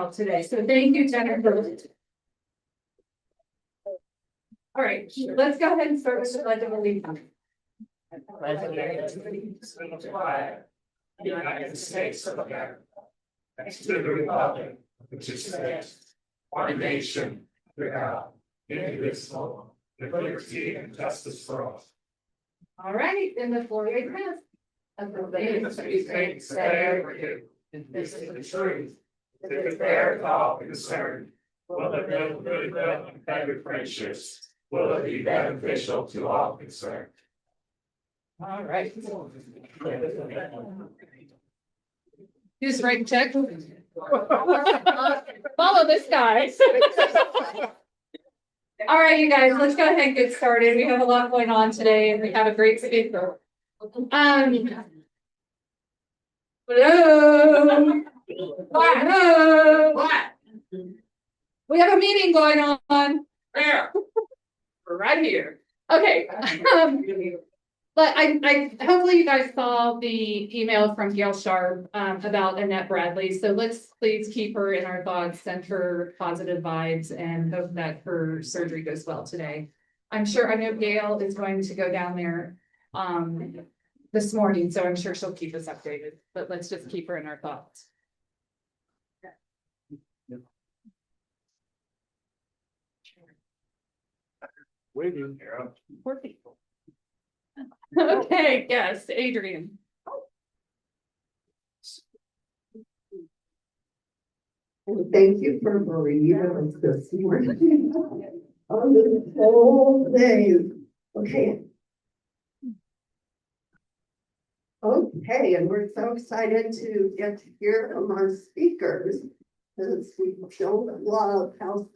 out today. So thank you, Jennifer. All right, let's go ahead and start with the Pledge of Allegiance. United States of America, and to the republic which stands one nation under God, indivisible, with liberty and justice for all. All right, and the floor is yours. This is the truth. To declare to all concerned, will it build goodwill and better friendships? Will it be beneficial to all concerned? All right. Who's writing check? Follow this guy. All right, you guys, let's go ahead and get started. We have a lot going on today and we have a great speaker. Hello. What? We have a meeting going on. Where? We're right here. Okay. But I hopefully you guys saw the email from Gail Sharp about Annette Bradley. So let's please keep her in our thoughts, send her positive vibes, and hope that her surgery goes well today. I know Gail is going to go down there this morning, so I'm sure she'll keep us updated. But let's just keep her in our thoughts. Waiting here. Poor people. Okay, yes, Adrian. And thank you for bereaving us this morning. On this whole day. Okay. Okay, and we're so excited to get to hear from our speakers because we don't love how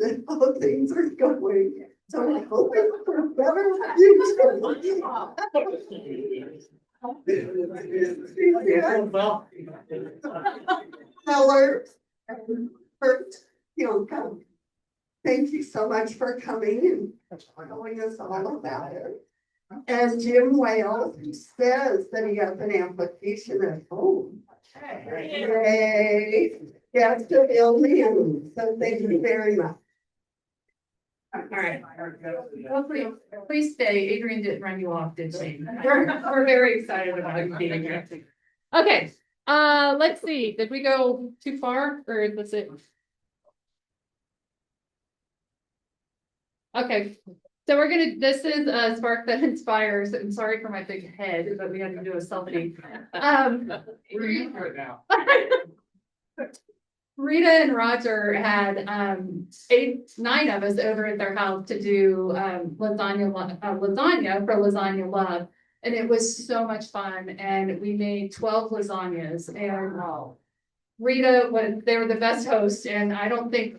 things are going. So I hope it's for better future. Thank you so much for coming and telling us all about it. And Jim Wales, who says that he has an application at home. Yay! Yes, to fill me in. So thank you very much. All right. Hopefully, please stay. Adrian didn't run you off, did she? We're very excited about you being here. Okay. Let's see. Did we go too far, or was it? Okay. So we're gonna. This is a spark that inspires. I'm sorry for my big head, but we had to do a selfie. Right now. Rita and Roger had 9 of us over at their house to do lasagna for Lasagna Love, and it was so much fun. And we made 12 lasagnas, and Rita they were the best host. And hopefully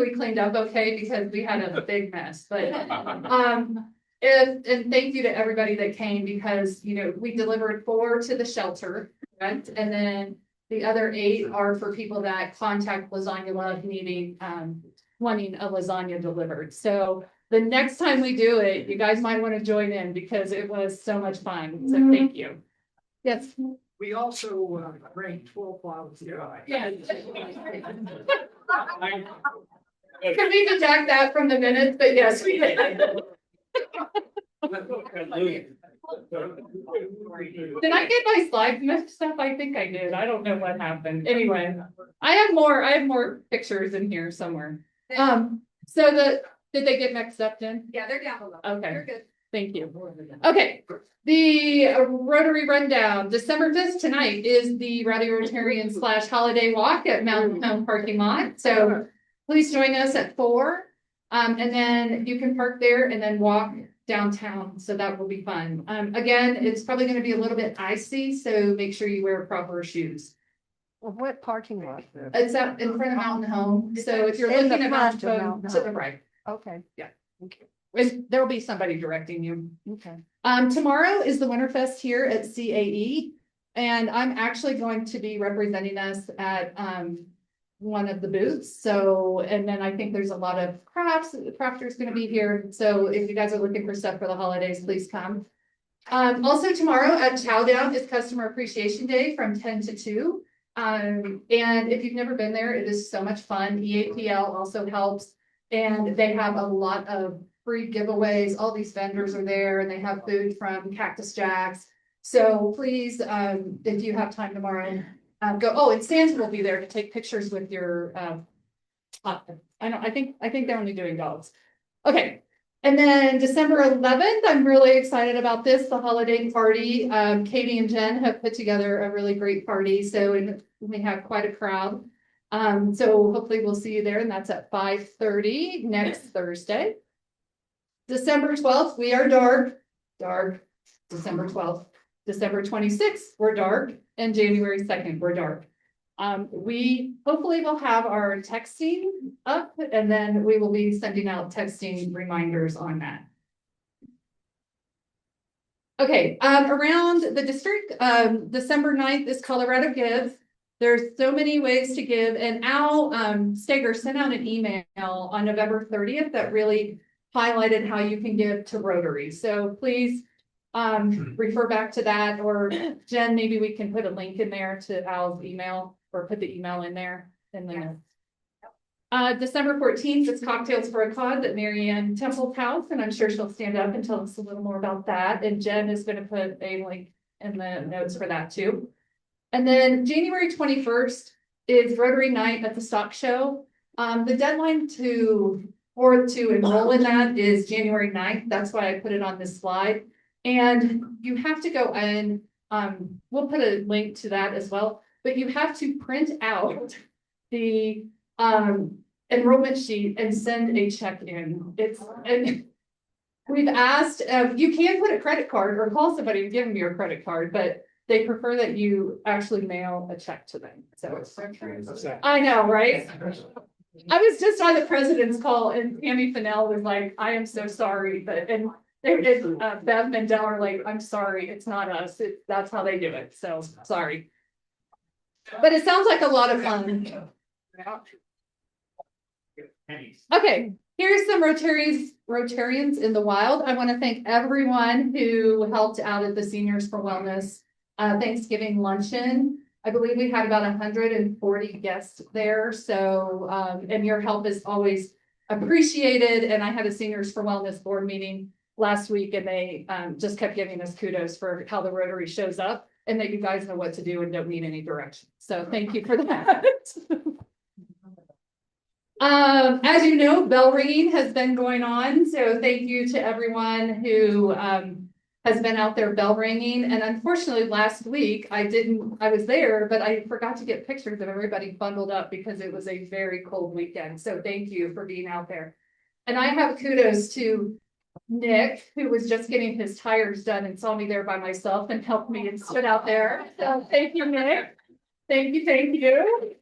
we cleaned up okay because we had a big mess. But and thank you to everybody that came because we delivered 4 to the shelter, right? And then the other 8 are for people that contact Lasagna Love wanting a lasagna delivered. So the next time we do it, you guys might want to join in because it was so much fun. So thank you. Yes. We also ranked 12 bottles. Yeah. Can we deduct that from the minutes? But yes, we did. Did I get my slides mixed up? I think I did. I don't know what happened. Anyway, I have more pictures in here somewhere. Did they get mixed up then? Yeah, they're down below. Okay. You're good. Thank you. Okay. The Rotary Rundown. December 5th tonight is the Rowdy Rotarian / holiday walk at Mountain Home parking lot. So please join us at 4. And then you can park there and then walk downtown. So that will be fun. Again, it's probably going to be a little bit icy, so make sure you wear proper shoes. Well, what parking lot? It's up in front of Mountain Home. So if you're looking at Mountain Home, to the right. Okay. Yeah. Okay. There'll be somebody directing you. Okay. Tomorrow is the Winterfest here at CAE, and I'm actually going to be representing us at one of the booths. So, and then I think there's a lot of crafts. The crafters going to be here. So if you guys are looking for stuff for the holidays, please come. Also tomorrow at Chow Down is Customer Appreciation Day from 10 to 2. And if you've never been there, it is so much fun. EAPL also helps. And they have a lot of free giveaways. All these vendors are there and they have food from Cactus Jacks. So please, if you have time tomorrow, go. Oh, and Santa will be there to take pictures with your, I think they're only doing dogs. Okay. And then December 11th, I'm really excited about this, the holiday party. Katie and Jen have put together a really great party. So we have quite a crowd. So hopefully we'll see you there, and that's at 5:30 next Thursday. December 12th, we are dark. December 12th. December 26th, we're dark, and January 2nd, we're dark. We hopefully will have our texting up, and then we will be sending out texting reminders on that. Okay, around the district, December 9th is Colorado Give. There's so many ways to give, and Al Steger sent out an email on November 30th that really highlighted how you can give to Rotary. So please refer back to that, or Jen, maybe we can put a link in there to Al's email, or put the email in there. And then December 14th is Cocktails for a Cause at Marianne Temple's house, and I'm sure she'll stand up and tell us a little more about that. And Jen is going to put a link in the notes for that too. And then January 21st is Rotary Night at the Stock Show. The deadline to enroll in that is January 9th. That's why I put it on this slide. And you have to go in, we'll put a link to that as well, but you have to print out the enrollment sheet and send a check in. And we've asked, you can put a credit card or call somebody and give them your credit card, but they prefer that you actually mail a check to them. So I know, right? I was just on the president's call and Tammy Fennell was like, I am so sorry, but Bev Mendel are like, I'm sorry, it's not us. That's how they do it. So sorry. But it sounds like a lot of fun. Okay, here's some Rotarians in the wild. I want to thank everyone who helped out at the Seniors for Wellness Thanksgiving luncheon. I believe we had about 140 guests there. So, and your help is always appreciated. And I had a Seniors for Wellness board meeting last week, and they just kept giving us kudos for how the Rotary shows up and that you guys know what to do and don't need any direction. So thank you for that. As you know, bell ringing has been going on. So thank you to everyone who has been out there bell ringing. And unfortunately, last week I was there, but I forgot to get pictures of everybody bundled up because it was a very cold weekend. So thank you for being out there. And I have kudos to Nick, who was just getting his tires done and saw me there by myself and helped me and stood out there. So thank you, Nick. Thank you, thank you.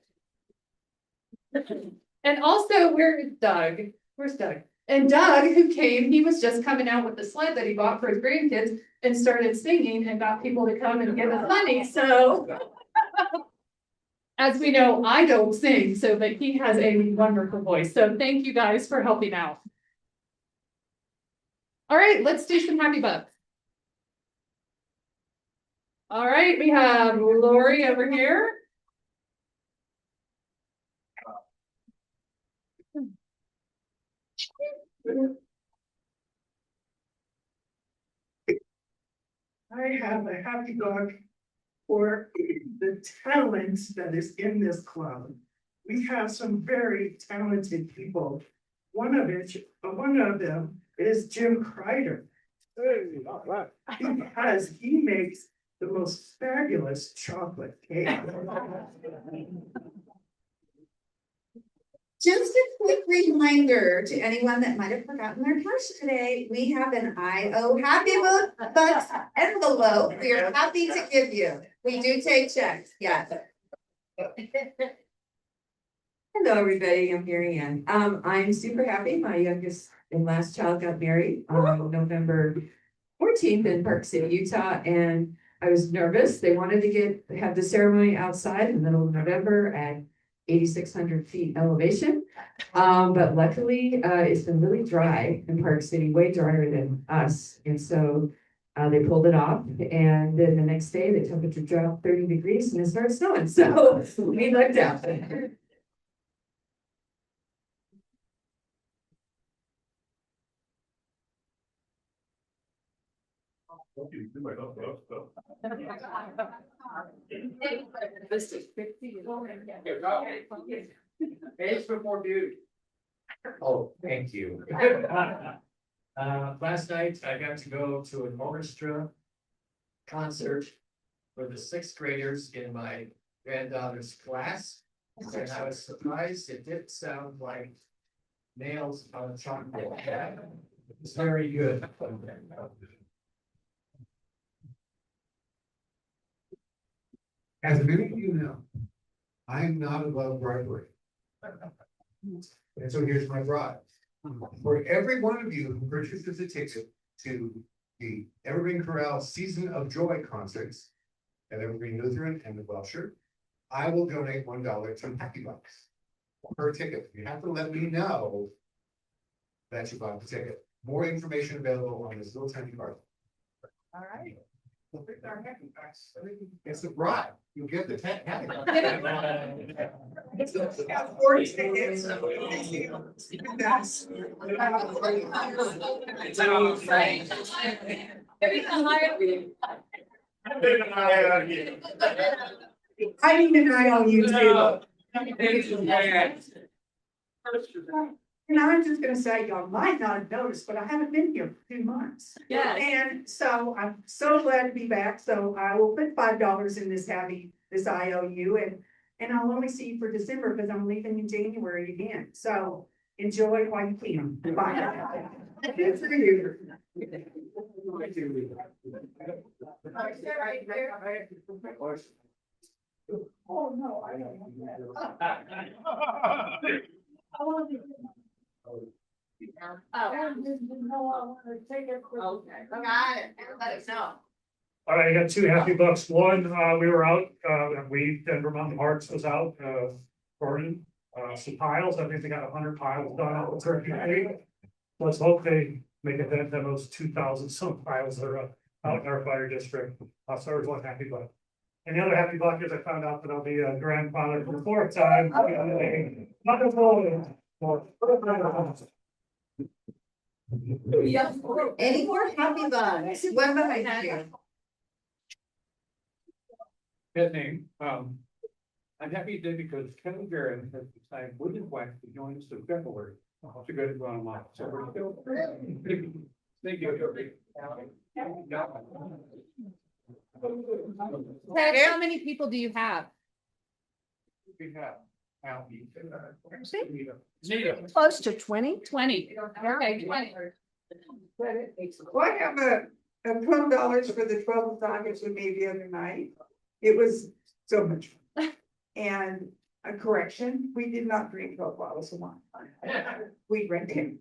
And also, where's Doug? Where's Doug? And Doug, who came, he was just coming out with the sled that he bought for his grandkids and started singing and got people to come and give us money. So, as we know, I don't sing, but he has a wonderful voice. So thank you guys for helping out. All right, let's do some happy bugs. All right, we have Lori over here. I have a happy dog for the talent that is in this club. We have some very talented people. One of them is Jim Kreider. He makes the most fabulous chocolate cake. Just a quick reminder to anyone that might have forgotten their cash today, we have an IO Happy Bucks envelope we are happy to give you. We do take checks, yes. Hello, everybody, I'm Mary Ann. I'm super happy. My youngest and last child got married on November 14th in Park City, Utah, and I was nervous. They wanted to have the ceremony outside in the middle of November at 8,600 feet elevation. But luckily, it's been really dry in Park City, way drier than us. And so They pulled it off, and then the next day the temperature dropped 30 degrees and it started snowing, so we looked out. Age before beauty. Oh, thank you. Last night I got to go to an orchestra concert for the sixth graders in my granddaughter's class. And I was surprised it did sound like nails on a chalkboard. It's very good. As many of you know, I am not above bribery. And so here's my bribe. For every one of you who purchases a ticket to the Evergreen Corral Season of Joy concerts at Evergreen Lutheran and the Welsher, I will donate $1 to Happy Bucks per ticket. You have to let me know that you bought the ticket. More information available on this little tiny card. All right. It's a bribe. You get the Happy Bucks. I need an eye on you too. And I'm just gonna say, y'all might not have noticed, but I haven't been here for 2 months. Yeah. And so I'm so glad to be back, so I will put $5 in this IOU, and I'll only see you for December, because I'm leaving in January again, so enjoy while you can. Bye. Good for you. Oh, no, I don't. Let us know. All right, I got two happy bucks. One, we were out, Denver Mountain Hearts was out, burning, some piles. I think they got 100 piles done out with Turkey Creek. Let's hope they make a dent in those 2,000 some piles that are out in our fire district. So there's one happy buck. And the other happy buck is I found out that I'll be a grandfather for the fourth time. Wonderful. Any more happy bugs? One behind you. Good name. I'm happy today because Kevin Barron has decided with his wife to join us in February to go to Guatemala. So we're still. Thank you. How many people do you have? We have. Close to 20. 20. Okay, 20. Well, I have a $12 for the 12 tigers we made the other night. It was so much fun. And a correction, we did not drink 12 bottles of wine. We drank 10.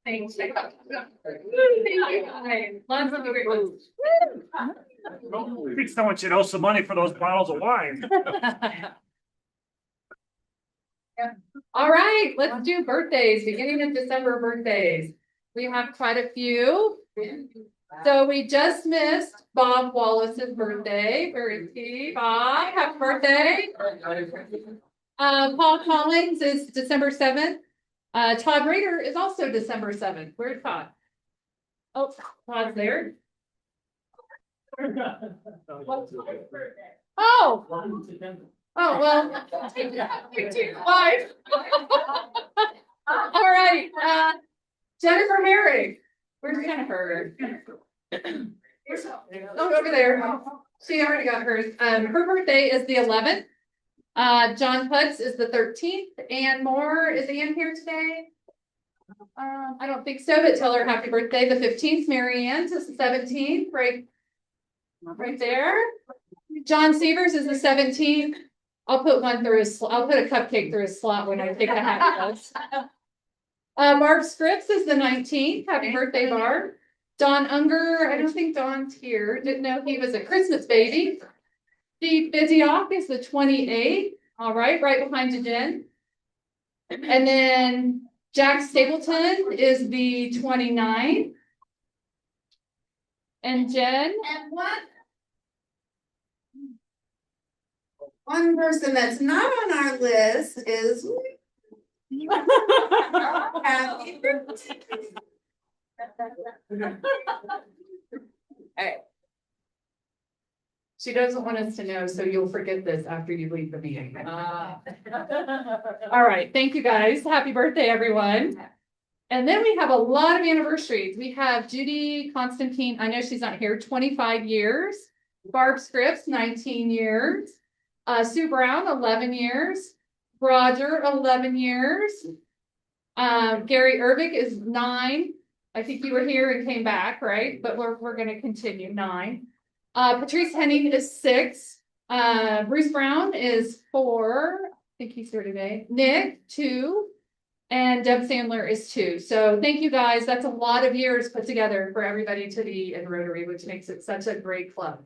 Thank you. Lots of great ones. Please don't want you to owe some money for those bottles of wine. All right, let's do birthdays, beginning of December birthdays. We have quite a few. So we just missed Bob Wallace's birthday. Where is he? Bob, happy birthday. Paul Collins is December 7th. Todd Rader is also December 7th. Where's Todd? Oh, Todd's there. Oh. Oh, well. Bye. All right, Jennifer Herrick. Where's Jennifer? Oh, over there. She already got hers. Her birthday is the 11th. John Putz is the 13th. Ann Moore, is Ann here today? I don't think so, but tell her happy birthday. The 15th, Mary Ann's is the 17th, right there. John Severs is the 17th. I'll put one through his, I'll put a cupcake through his slot when I take the happy notes. Barb Scripps is the 19th. Happy birthday, Barb. Don Unger, I don't think Don's here. Didn't know he was a Christmas baby. Steve Biziock is the 28th. All right, right behind you, Jen. And then Jack Stapleton is the 29th. And Jen? And one person that's not on our list is. Happy birthday. Hey. She doesn't want us to know, so you'll forget this after you leave the meeting. All right, thank you guys. Happy birthday, everyone. And then we have a lot of anniversaries. We have Judy Constantine, I know she's not here, 25 years. Barb Scripps, 19 years. Sue Brown, 11 years. Roger, 11 years. Gary Ervik is 9. I think you were here and came back, right? But we're gonna continue, 9. Patrice Henning is 6. Bruce Brown is 4. I think he's here today. Nick, 2. And Deb Sandler is 2. So thank you guys. That's a lot of years put together for everybody to be in Rotary, which makes it such a great club.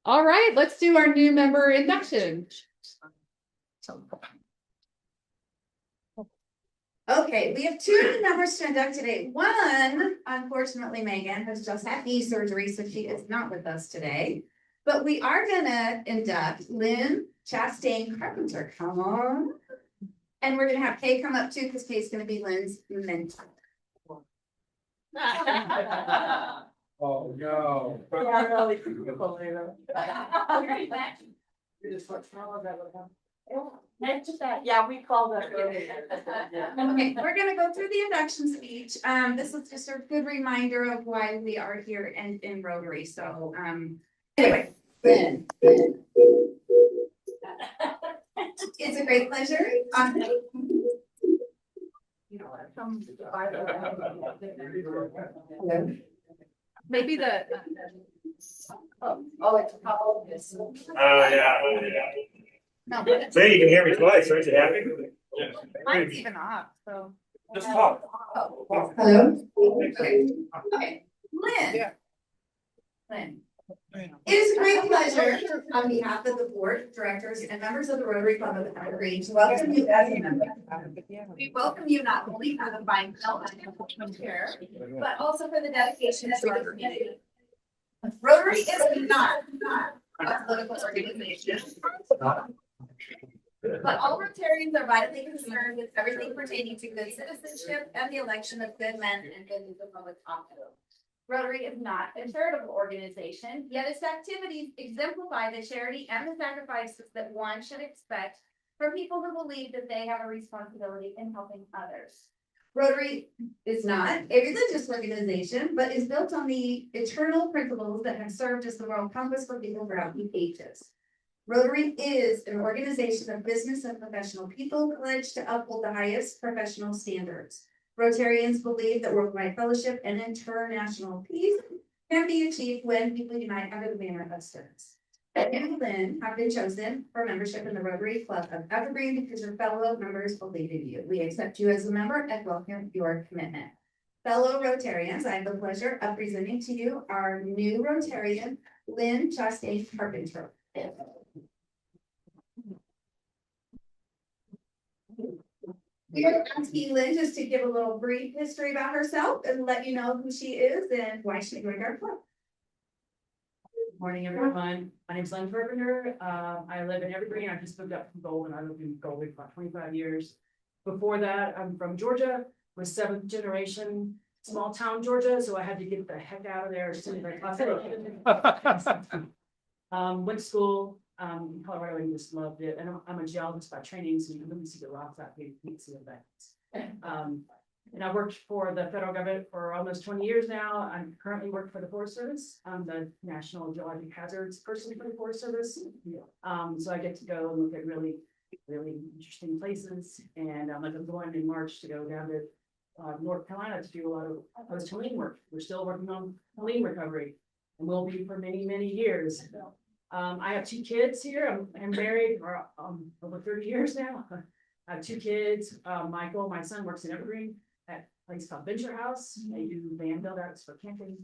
All right, let's do our new member induction. Okay, we have 2 new members to induct today. One, unfortunately, Megan has just had knee surgery, so she is not with us today. But we are gonna induct Lynn Chastain Carpenter. Come on. And we're gonna have Kay come up too, because Kay's gonna be Lynn's mentor. Oh, no. Yeah, really. Yeah, we call that. Okay, we're gonna go through the induction speech. This is just a good reminder of why we are here in Rotary. So, anyway. It's a great pleasure. Maybe the. Oh, it's called this. Oh, yeah. No, So you can hear me twice, aren't you happy? mine's even off, so. Just talk. Hello? Okay. Lynn. Yeah. Lynn. It is a great pleasure on behalf of the board of directors and members of the Rotary Club of Evergreen to welcome you as a member. We welcome you not only for the fine belt and chair, but also for the dedication to our community. Rotary is not a political organization. But all Rotarians are vitally concerned with everything pertaining to good citizenship and the election of good men and good public office. Rotary is not a charitable organization, yet its activities exemplify the charity and the sacrifices that one should expect from people who believe that they have a responsibility in helping others. Rotary is not a religious organization, but is built on the eternal principles that have served as the moral compass for people throughout the ages. Rotary is an organization of business and professional people pledged to uphold the highest professional standards. Rotarians believe that worldwide fellowship and international peace can be achieved when people unite under the banner of service. You and Lynn have been chosen for membership in the Rotary Club of Evergreen because your fellow members believe in you. We accept you as a member and welcome your commitment. Fellow Rotarians, I have the pleasure of presenting to you our new Rotarian, Lynn Chastain Carpenter. We are asking Lynn just to give a little brief history about herself and let you know who she is and why she joined our club. Good morning, everyone. My name is Lynn Carpenter. I live in Evergreen. I just moved up from Golden. I lived in Golden for about 25 years. Before that, I'm from Georgia, was 7th generation, small town Georgia, so I had to get the heck out of there as soon as I possibly. Went to school in Colorado and just loved it. And I'm a geologist by training, so you can really see the rocks out here. You can see the vents. And I worked for the federal government for almost 20 years now. I'm currently working for the Forest Service. I'm the National Geologic Hazards person for the Forest Service. So I get to go and look at really interesting places. And I'm going in March to go down to North Carolina to do a lot of post-Helene work. We're still working on Helene recovery and will be for many, many years. I have 2 kids here. I'm married for over 30 years now. I have 2 kids. Michael, my son, works in Evergreen at a place called Venture House. They do van build outs for camping.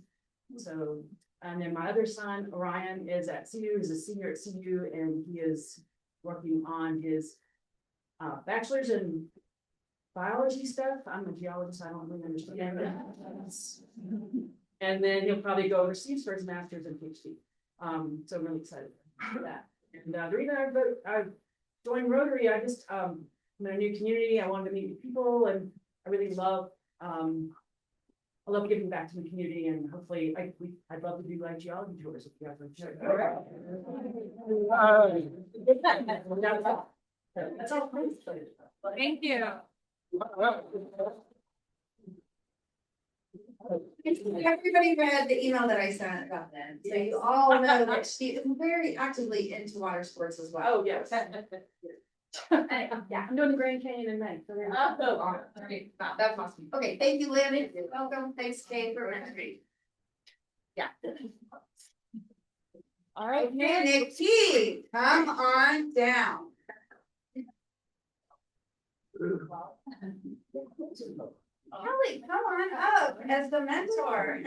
So, and then my other son, Orion, is at CU. He's a senior at CU, and he is working on his bachelor's in biology stuff. I'm a geologist. I don't really understand that. And then he'll probably go overseas for his master's and PhD. So I'm really excited for that. And the reason I joined Rotary, I'm in a new community. I wanted to meet new people, and I really love, I love giving back to the community, and hopefully I'd love to do like geology tours if you have them. That's all. Thank you. Everybody read the email that I sent about them, so you all know that she is very actively into water sports as well. Oh, yes. Yeah, I'm doing the Grand Canyon in May. So there you go. All right, wow, that's awesome. Okay, thank you, Lynn. Welcome. Thanks, Kate, for entering. Yeah. All right. Okay, Nikki, come on down. Kelly, come on up as the mentor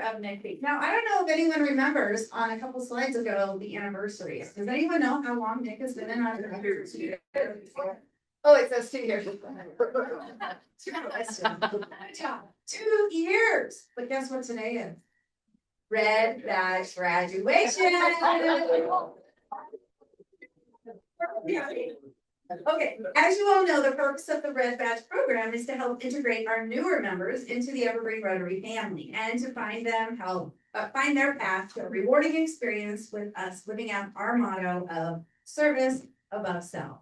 of Nikki. Now, I don't know if anyone remembers on a couple slides ago, the anniversaries. Does anyone know how long Nick has been in our community? Oh, it says 2 years. 2 years, but guess what today is? Red badge graduation. Okay, as you all know, the purpose of the Red Badge program is to help integrate our newer members into the Evergreen Rotary family and to find their path to a rewarding experience with us living out our motto of service above self.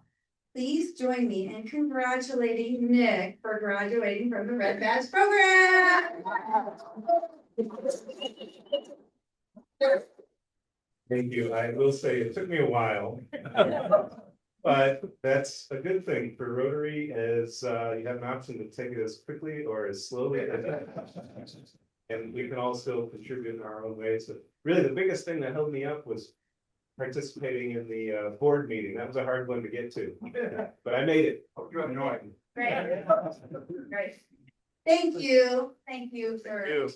Please join me in congratulating Nick for graduating from the Red Badge program. Thank you. I will say it took me a while. But that's a good thing for Rotary, as you have an option to take it as quickly or as slowly as and we can all still contribute in our own ways. But really, the biggest thing that held me up was participating in the board meeting. That was a hard one to get to, but I made it. Hope you have no idea. Great. Great. Thank you. Thank you for.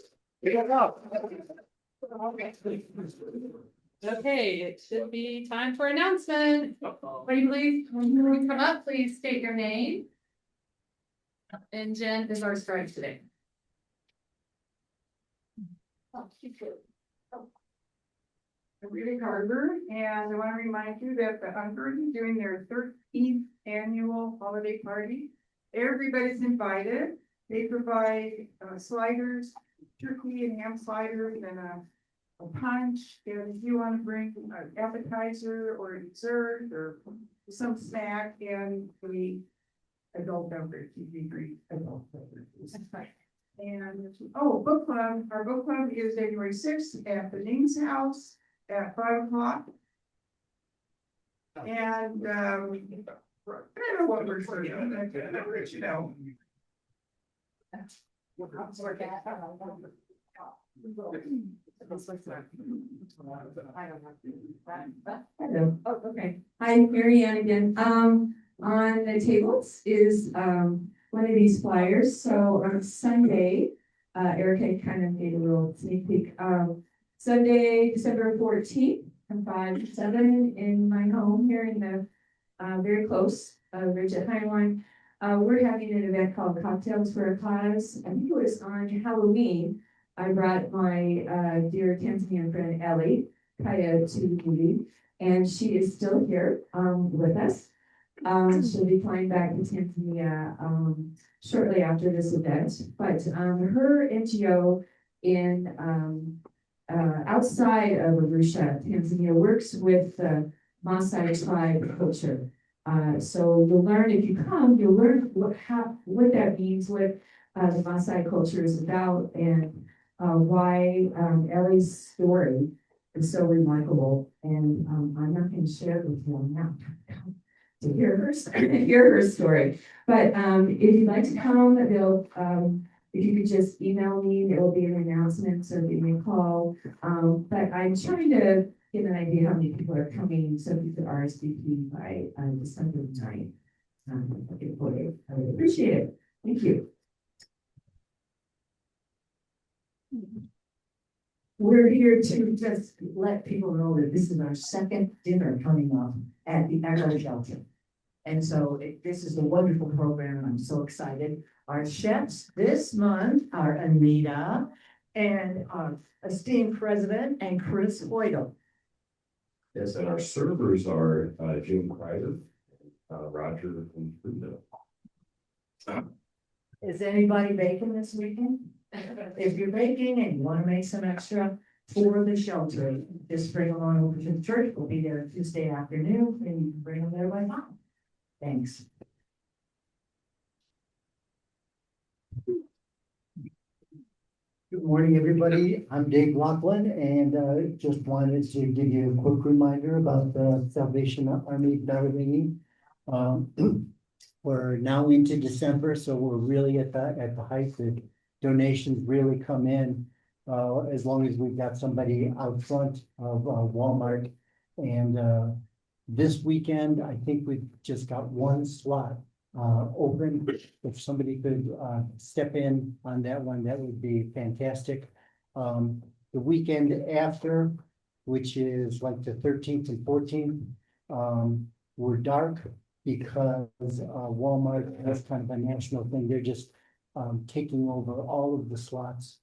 Okay, it should be time for announcement. When you come up, please state your name. And Jen is our scribe today. I'm Rita Carter, and I want to remind you that the Unburden is doing their 13th annual holiday party. Everybody's invited. They provide sliders, turkey and ham sliders, and a punch. And if you want to bring an appetizer or a dessert or some snack, and the adult beverage, you adult beverages. And book club. Our book club is January 6th at the Dean's house at 5 o'clock. And I don't know what we're doing. I'll let you know. Hello. Oh, okay. Hi, Mary Ann again. On the tables is one of these flyers. So on Sunday, Erica kind of made a little sneak peek. Sunday, December 14th, from 5 to 7 in my home here in the very close Ridge at Highline. We're having an event called Cocktails for a Cause. I think it was on Halloween. I brought my dear Tanzanian friend Ellie Kaya to the movie, and she is still here with us. She'll be flying back to Tanzania shortly after this event. But her NGO in outside of Arusha, Tanzania, works with the Maasai tribe culture. So you'll learn, if you come, you'll learn what that means, what the Maasai culture is about, and why Ellie's story is so remarkable. And I'm not going to share it with you now to hear her story. But if you'd like to come, they'll if you could just email me, there will be an announcement, so give me a call. But I'm trying to get an idea how many people are coming, so if you could RSVP by December 9th. I would appreciate it. Thank you. We're here to just let people know that this is our second dinner coming up at the Echo Shelter. And so this is a wonderful program, and I'm so excited. Our chefs this month are Anita and esteemed president, and Chris Hoydel. Yes, and our servers are Jim Kreider, Roger and Bruno. Is anybody baking this weekend? If you're baking and you want to make some extra for the shelter, just bring them on over to the church. We'll be there Tuesday afternoon and you can bring them there by 5. Thanks. Good morning, everybody. I'm Dave Laughlin, and just wanted to give you a quick reminder about the Salvation Army Dollar Ringing. We're now into December, so we're really at the height that donations really come in. As long as we've got somebody out front of Walmart. And this weekend, I think we've just got one slot open. If somebody could step in on that one, that would be fantastic. The weekend after, which is like the 13th and 14th, we're dark because Walmart has kind of a national thing. They're just taking over all of the slots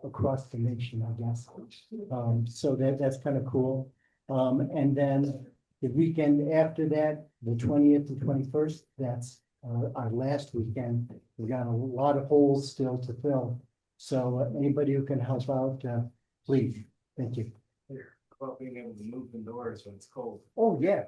across the nation, I guess. So that's kind of cool. And then the weekend after that, the 20th and 21st, that's our last weekend. We've got a lot of holes still to fill. So anybody who can help out, please. Thank you. About being able to move the doors when it's cold. Oh, yeah.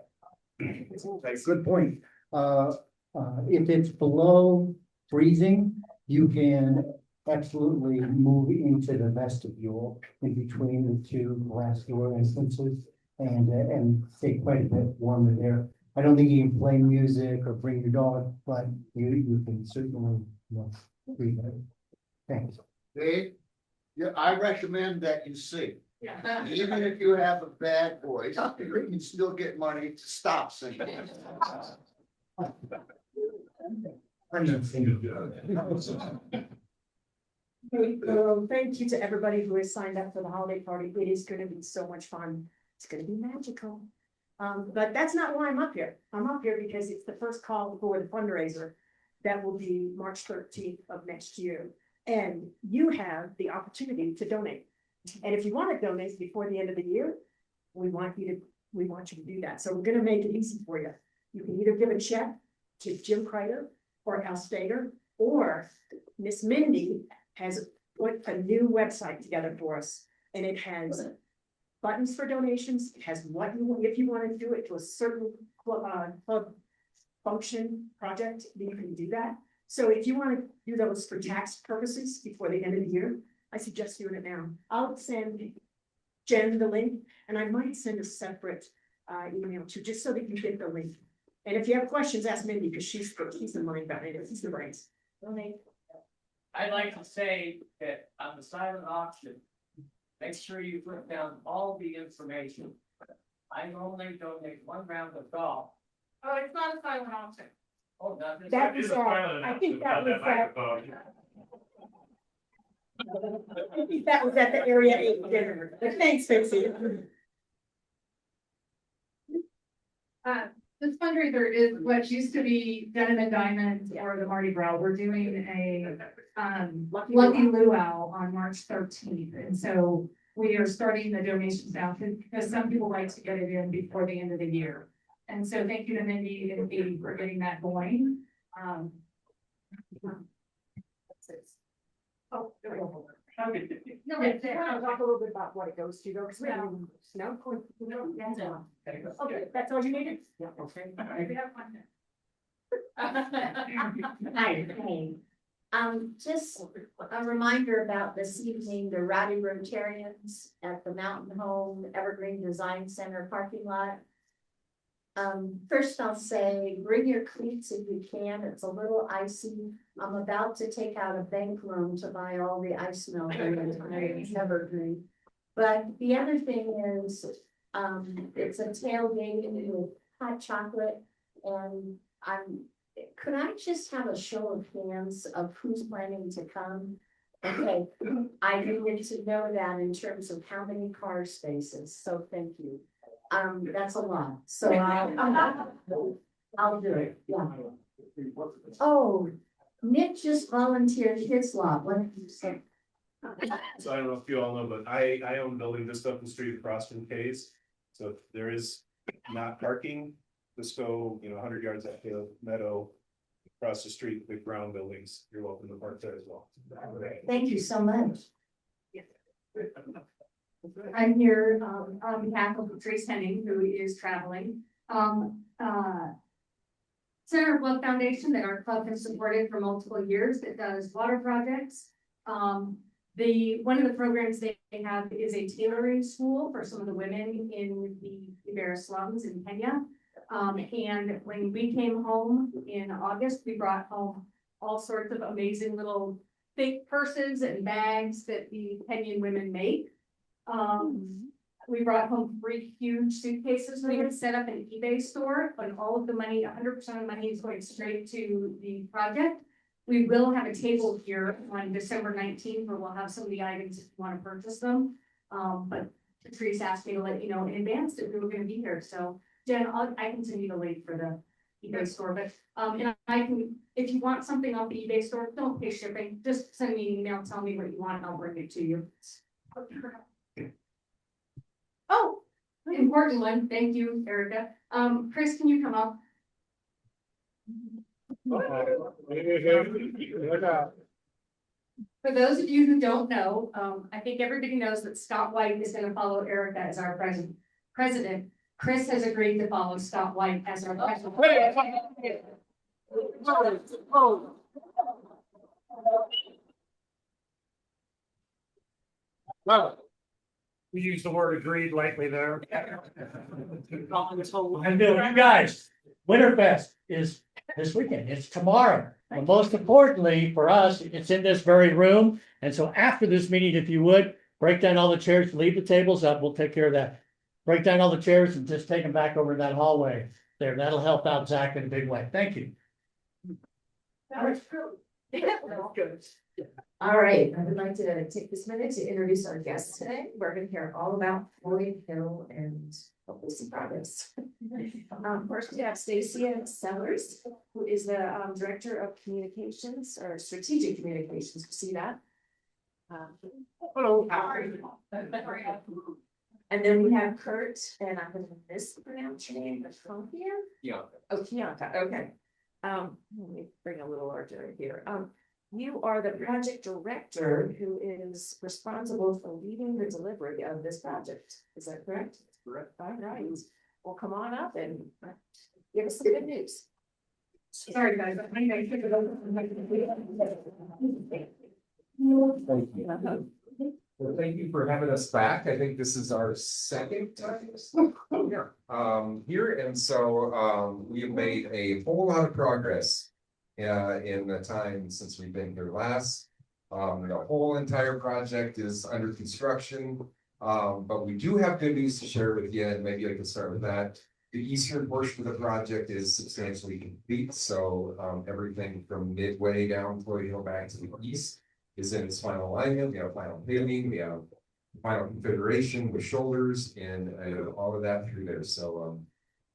Good point. If it's below freezing, you can absolutely move into the vestibule in between the two glass door instances and stay quite a bit warmer there. I don't think you can play music or bring your dog, but you can certainly, breathe it. Thanks. Dave, yeah, I recommend that you sing. Yeah. Even if you have a bad voice, you can still get money to stop singing. I'm not singing. Thank you to everybody who has signed up for the holiday party. It is going to be so much fun. It's going to be magical. But that's not why I'm up here. I'm up here because it's the first call for the fundraiser that will be March 13th of next year. And you have the opportunity to donate. And if you want to donate before the end of the year, we want you to do that. So we're going to make it easy for you. You can either give a check to Jim Kreider or Al Stater, or Miss Mindy has put a new website together for us, and it has buttons for donations. It has what you want, if you want to do it to a certain club function project, then you can do that. So if you want to do those for tax purposes before the end of the year, I suggest doing it now. I'll send Jen the link, and I might send a separate email too, just so that you get the link. And if you have questions, ask Mindy, because she's the money about it. She's the brains. I'd like to say that on the silent auction, make sure you put down all the information. I only donate 1 round of golf. Oh, it's not a silent auction. Oh, nothing. That was I think that was I think that was at the Area 8 dinner. But thanks, Fitzy. This fundraiser is what used to be Denim and Diamonds or the Mardi Gras. We're doing a Lucky Luau on March 13th. And so we are starting the donations now because some people like to get it in before the end of the year. And so thank you to Mindy and Katie for getting that going. Oh, no, but I'll talk a little bit about what it goes to, though, because we have no. Okay, that's all you needed? Yeah, okay. We have one Hi. Just a reminder about this evening, the Rowdy Rotarians at the Mountain Home Evergreen Design Center parking lot. First I'll say, bring your cleats if you can. It's a little icy. I'm about to take out a bank loan to buy all the ice melt in Evergreen. But the other thing is, it's a tailgating with hot chocolate, and could I just have a show of hands of who's planning to come? Okay, I needed to know that in terms of how many car spaces, so thank you. That's a lot, so I'll do it, yeah. Oh, Nick just volunteered his lot, what did you say? So I don't know if you all know, but I own a building just up the street across from K's. So if there is not parking, just go, 100 yards up the meadow. Across the street, big brown buildings, you're welcome to park there as well. Thank you so much. I'm here on behalf of Trace Henning, who is traveling. Center of Love Foundation that our club has supported for multiple years that does water projects. One of the programs they have is a tailoring school for some of the women in the Iberra slums in Kenya. And when we came home in August, we brought home all sorts of amazing little fake purses and bags that the Kenyan women make. We brought home 3 huge suitcases. We had set up an eBay store, and all of the money, 100% of the money is going straight to the project. We will have a table here on December 19th where we'll have some of the items if you want to purchase them. But Patrice asked me to let you know in advance that we were going to be here. So Jen, I can send you the link for the eBay store, but and I can, if you want something off the eBay store, don't pay shipping. Just send me an email, tell me what you want, and I'll bring it to you. Oh, important one. Thank you, Erica. Chris, can you come up? For those of you who don't know, I think everybody knows that Scott White is going to follow Erica as our president. Chris has agreed to follow Scott White as our president. We use the word agreed lightly there. And you guys, Winterfest is this weekend. It's tomorrow. And most importantly for us, it's in this very room. And so after this meeting, if you would, break down all the chairs, leave the tables up. We'll take care of that. Break down all the chairs and just take them back over to that hallway there. That'll help out Zach in a big way. Thank you. All right, I would like to take this minute to introduce our guests today. We're going to hear all about Floyd Hill and hopefully some progress. First, we have Stacia Sellers, who is the Director of Communications or Strategic Communications. You see that? Hello. And then we have Kurt, and I'm going to mispronounce your name, Kianka. Oh, Kianka. Okay. Let me bring a little larger here. You are the project director who is responsible for leading the delivery of this project. Is that correct? Correct. All right. Well, come on up and give us some good news. Sorry, guys. Thank you. Well, thank you for having us back. I think this is our second time here, and so we have made a whole lot of progress in the time since we've been here last. The whole entire project is under construction, but we do have good news to share with you, and maybe I can start with that. The eastern portion of the project is substantially complete, so everything from midway down Floyd Hill back to the east is in its final alignment. We have final paving, we have final configuration with shoulders and all of that through there. So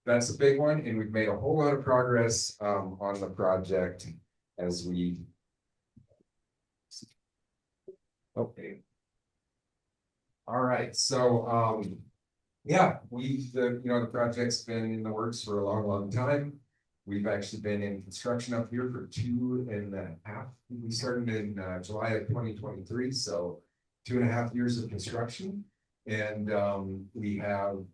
that's a big one, and we've made a whole lot of progress on the project as we. Okay. All right, so yeah, the project's been in the works for a long time. We've actually been in construction up here for 2.5. We started in July of 2023, so 2.5 years of construction. And we have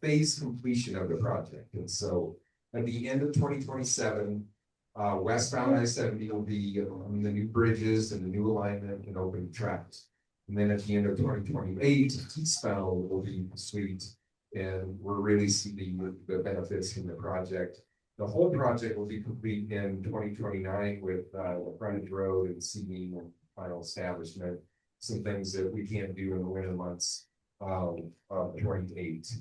phase completion of the project. And so at the end of 2027, westbound I-70 will be on the new bridges and the new alignment and open tracks. And then at the end of 2028, eastbound will be complete. And we're really seeing the benefits from the project. The whole project will be complete in 2029 with the frontage road and seating and final establishment. Some things that we can't do in the winter months of 28.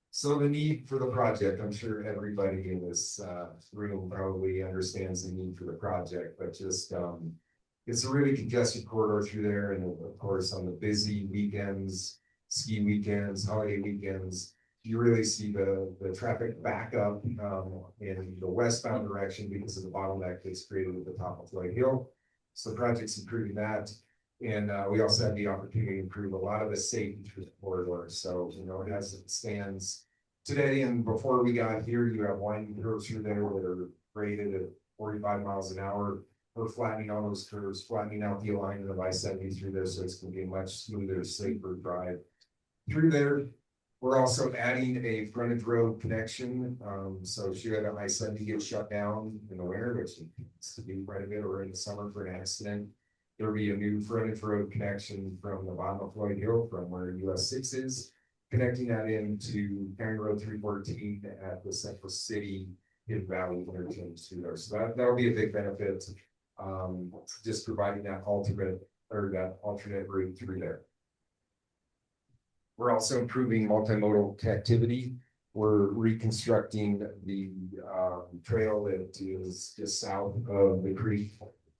So the need for the project, I'm sure everybody in this room probably understands the need for the project, but just it's a really congested corridor through there. And of course, on the busy weekends, ski weekends, holiday weekends, you really see the traffic back up, in the westbound direction because of the bottleneck that's created at the top of Floyd Hill. So the project's improving that. And, we also have the opportunity to improve a lot of the safety through the corridor. So, as it stands today and before we got here, you have winding curves through there that are rated at 45 miles an hour. We're flattening all those curves, flattening out the alignment of I-70 through there, so it's going to be a much smoother, safer drive through there. We're also adding a frontage road connection. So should I-70 get shut down in the winter, which is to be quite a bit, or in the summer for an accident, there'll be a new frontage road connection from the bottom of Floyd Hill from where US 6 is, connecting that into County Road 314 at the Central City Hidden Valley interchange through there. So that'll be a big benefit. Just providing that alternate route through there. We're also improving multimodal connectivity. We're reconstructing the trail that is just south of the creek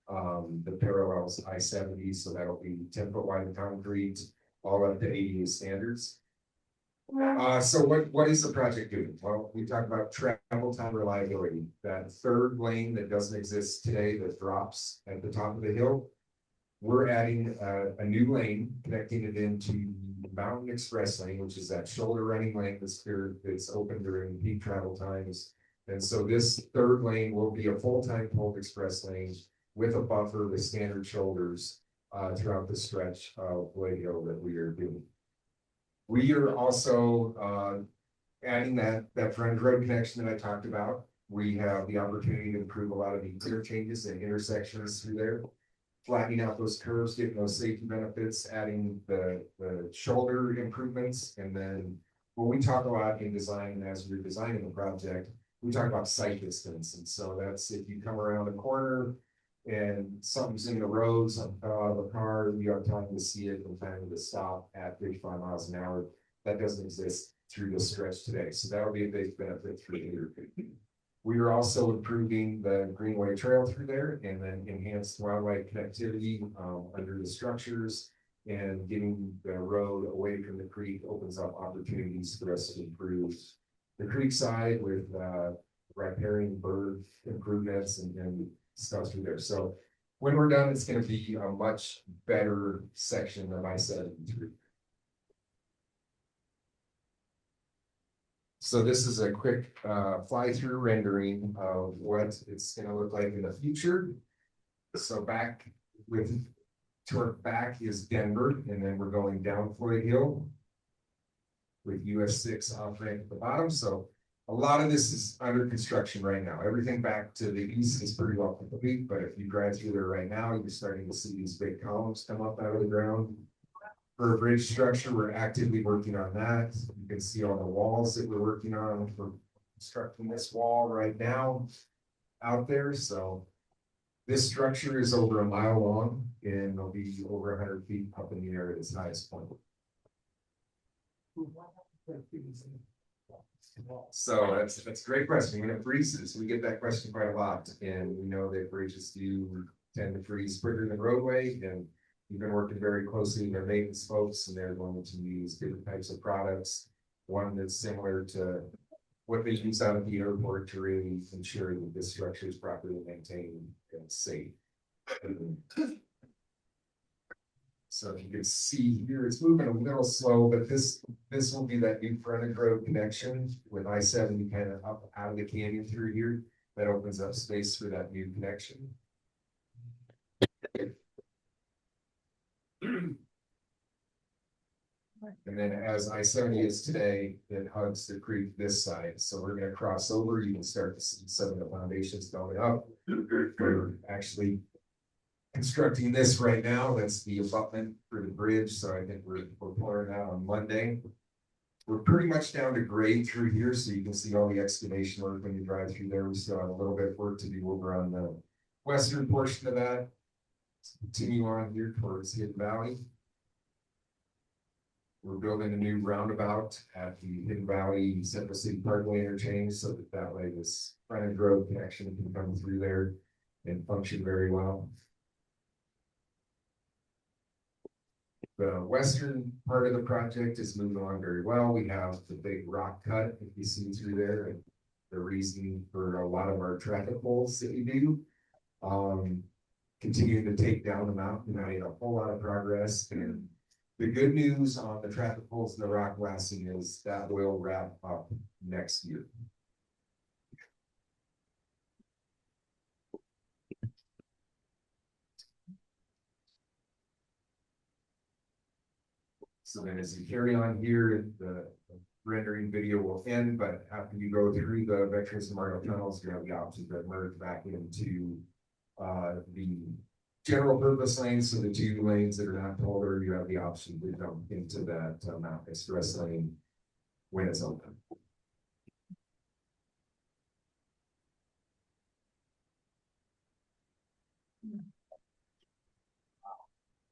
that parallels I-70. So that'll be 10-foot wide of concrete, all up to ADA standards. So what is the project doing? Well, we talked about travel time reliability. That third lane that doesn't exist today that drops at the top of the hill, we're adding a new lane, connecting it into Mountain Express lane, which is that shoulder running lane that's open during peak travel times. And so this third lane will be a full-time pulled express lane with a buffer with standard shoulders throughout the stretch of Floyd Hill that we are doing. We are also adding that frontage road connection that I talked about. We have the opportunity to improve a lot of the interchanges and intersections through there, flattening out those curves, getting those safety benefits, adding the shoulder improvements. And then when we talk about in design, and as we're designing the project, we talk about sight distance. And so that's if you come around a corner and something's in the road, something fell out of a car, you have time to see it and time to stop at 55 miles an hour. That doesn't exist through this stretch today. So that'll be a big benefit through here. We are also improving the Greenway Trail through there and then enhanced wildlife connectivity under the structures, and getting the road away from the creek opens up opportunities for us to improve the creek side with riparian bird improvements and stuff through there. So when we're done, it's going to be a much better section of I-73. So this is a quick fly-through rendering of what it's going to look like in the future. So back is Denver, and then we're going down Floyd Hill with US 6 off ramp at the bottom. So a lot of this is under construction right now. Everything back to the east is pretty well complete, but if you drive through there right now, you're starting to see these big columns come up out of the ground. For a bridge structure, we're actively working on that. You can see all the walls that we're working on. We're constructing this wall right now out there. So this structure is over a mile long, and it'll be over 100 feet up in the air at its highest point. So that's a great question. When it freezes, we get that question quite a lot, and we know that bridges do tend to freeze quicker than roadway, and we've been working very closely with our maintenance folks, and they're going to use different types of products. One that's similar to what they use out at the airport to really ensure that this structure is properly maintained and safe. So if you can see here, it's moving a little slow, but this will be that new frontage road connection with I-70 kind of up out of the canyon through here. That opens up space for that new connection. And then as I-70 is today, it hugs the creek this side. So we're going to cross over. You can start to see some of the foundations going up. We're actually constructing this right now. That's the abutment for the bridge. So I think we're pouring that on Monday. We're pretty much down to grade through here. So you can see all the excavation work when you drive through there. We still have a little bit of work to do over on the western portion of that. Let's continue on here towards Hidden Valley. We're building a new roundabout at the Hidden Valley Central City Parkway interchange, so that way this frontage road connection can come through there and function very well. The western part of the project is moving along very well. We have the big rock cut, if you see through there, and the reason for a lot of our traffic holes that we do. Continuing to take down the mountain, I made a whole lot of progress, and the good news on the traffic holes and the rock blasting is that will wrap up next year. So then as you carry on here, the rendering video will end, but after you go through the Veterans Memorial Tunnels, you have the option to merge back into the general purpose lanes. So the 2 lanes that are not tolled, or you have the option to jump into that Mount Express lane when it's open.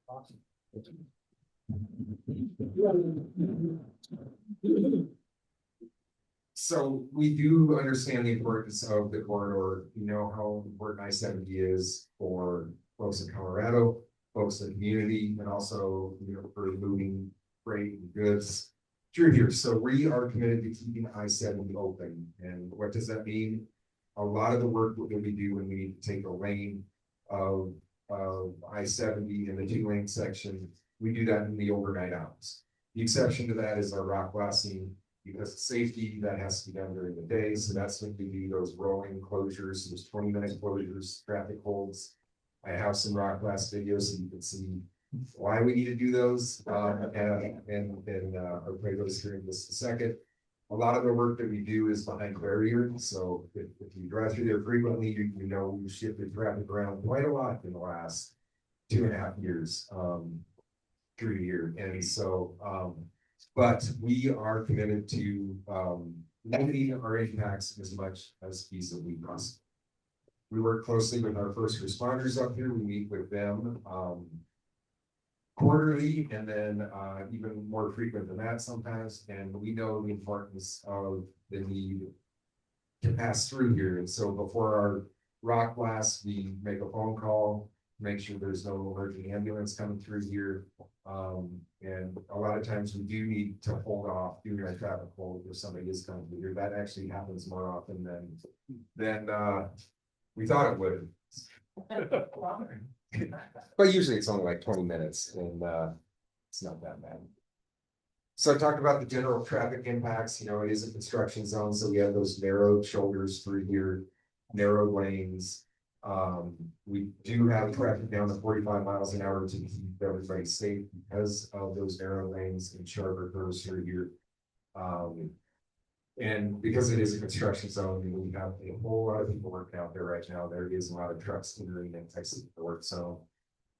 Awesome. So we do understand the importance of the corridor. You know how important I-70 is for folks in Colorado, folks in the community, and also, you know, for moving freight and goods through here. So we are committed to keeping I-70 open. And what does that mean? A lot of the work that we do when we take a lane of I-70 in the 2-lane section, we do that in the overnight hours. The exception to that is our rock blasting, because of safety, that has to be done during the day. So that's when we do those rolling closures, those 20-minute closures, traffic holds. I have some rock blast videos so you can see why we need to do those. I'll play those here in just a second. A lot of the work that we do is behind barrier. So if you drive through there frequently, you know we shifted traffic around quite a lot in the last 2.5 years through here. And so, but we are committed to limiting our impacts as much as feasibly possible. We work closely with our first responders up here. We meet with them quarterly, and then even more frequent than that sometimes. And we know the importance of the need to pass through here. And so before our rock blast, we make a phone call, make sure there's no emergent ambulance coming through here. And a lot of times we do need to hold off doing our traffic hold if somebody is coming through here. That actually happens more often than we thought it would. But usually it's only like 20 minutes, and it's not that bad. So I talked about the general traffic impacts. You know, it is a construction zone, so we have those narrow shoulders through here, narrow lanes. We do have traffic down to 45 miles an hour to keep everybody safe because of those narrow lanes and sharper curves through here. And because it is a construction zone, we have a whole lot of people working out there right now. There is a lot of trucks entering and exiting the work zone.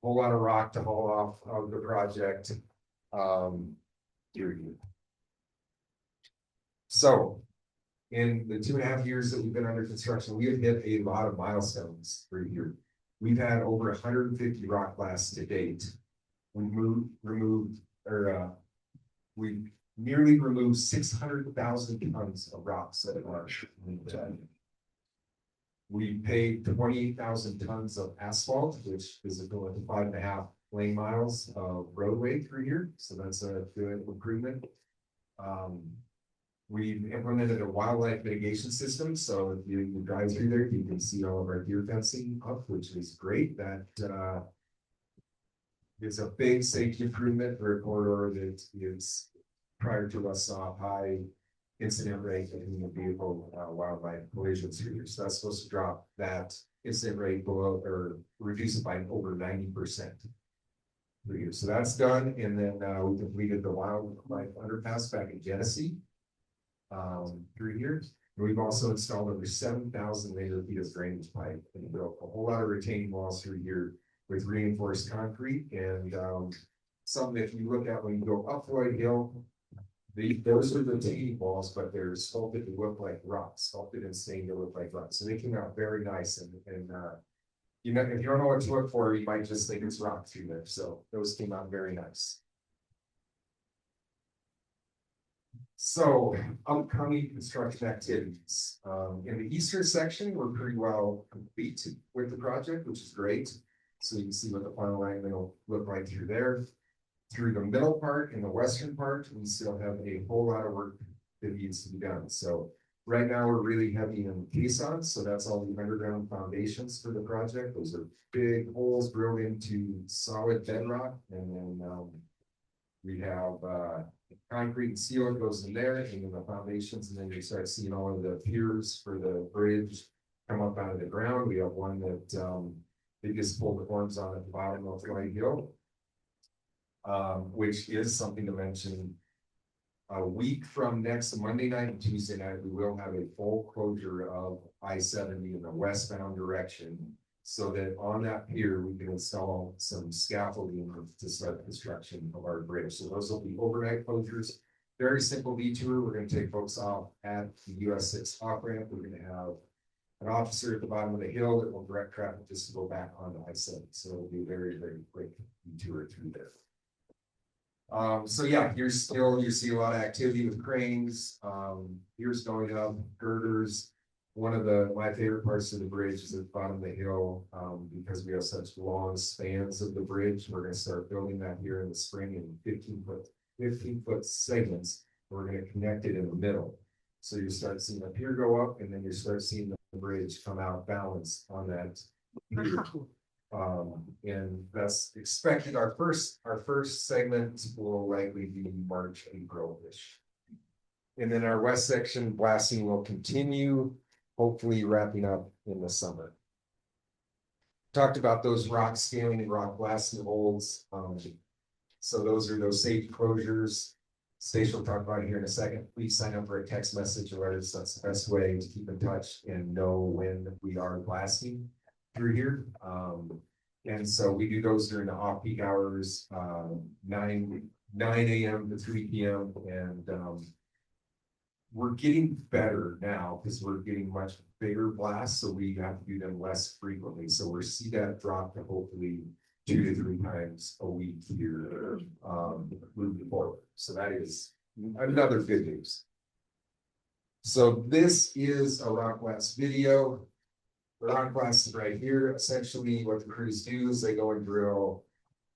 A whole lot of rock to haul off of the project. So in the 2.5 years that we've been under construction, we have hit a lot of milestones through here. We've had over 150 rock blasts to date. We nearly removed 600,000 tons of rocks at March. We paved 28,000 tons of asphalt, which is equivalent to 5.5 lane miles of roadway through here. So that's a good improvement. We've implemented a wildlife mitigation system. So if you drive through there, you can see all of our deer fencing up, which is great. That is a big safety improvement for a corridor that is, prior to us, saw high incident rate in the vehicle wildlife collisions through here. So that's supposed to drop that incident rate below, or reduce it by over 90%. So that's done. And then we completed the wildlife underpass back in Genesee through here. And we've also installed over 7,000 linear feet of drainage pipe and built a whole lot of retaining walls through here with reinforced concrete. And something that you look at when you go up Floyd Hill, those are retaining walls, but they're sculpted to look like rocks, sculpted and stained to look like rocks. So they came out very nice. And you know, if you don't know what to look for, you might just think it's rock through there. So those came out very nice. So upcoming construction activities. In the eastern section, we're pretty well complete with the project, which is great. So you can see what the final line will look like through there. through the middle part and the western part, we still have a whole lot of work that needs to be done. So right now, we're really heavy in caissons, so that's all the underground foundations for the project. Those are big holes drilled into solid bedrock, and then we have concrete and steel that goes in there, and then the foundations, and then you start seeing all of the piers for the bridge come up out of the ground. We have one that they just pulled the horns on at the bottom of White Hill, which is something to mention. A week from next Monday night and Tuesday night, we will have a full closure of I-70 in the westbound direction. So that on that pier, we can install some scaffolding to start construction of our bridge. So those will be overnight closures. Very simple detour. We're going to take folks off at the US 6 off ramp. We're going to have an officer at the bottom of the hill that will direct traffic just to go back on the I-70. So it'll be a very, very quick detour through there. So yeah, you see a lot of activity with cranes, piers going up, girders. One of my favorite parts of the bridge is at the bottom of the hill, because we have such long spans of the bridge. We're going to start building that here in the spring in 15 foot segments. We're going to connect it in the middle. So you start seeing the pier go up, and then you start seeing the bridge come out balanced on that pier. And that's expected. Our first segment will likely be March, April-ish. And then our west section blasting will continue, hopefully wrapping up in the summer. Talked about those rock scaling and rock blasting holes. So those are those safe closures. Stacia will talk about it here in a second. Please sign up for a text message alerts. That's the best way to keep in touch and know when we are blasting through here. And so we do those during the off-peak hours, 9 a.m. to 3 p.m. And we're getting better now because we're getting much bigger blasts, so we have to do them less frequently. So we'll see that drop to hopefully 2 to 3 times a week here moving forward. So that is another good news. So this is a rock blast video. The rock blast is right here. Essentially what the crews do is they go and drill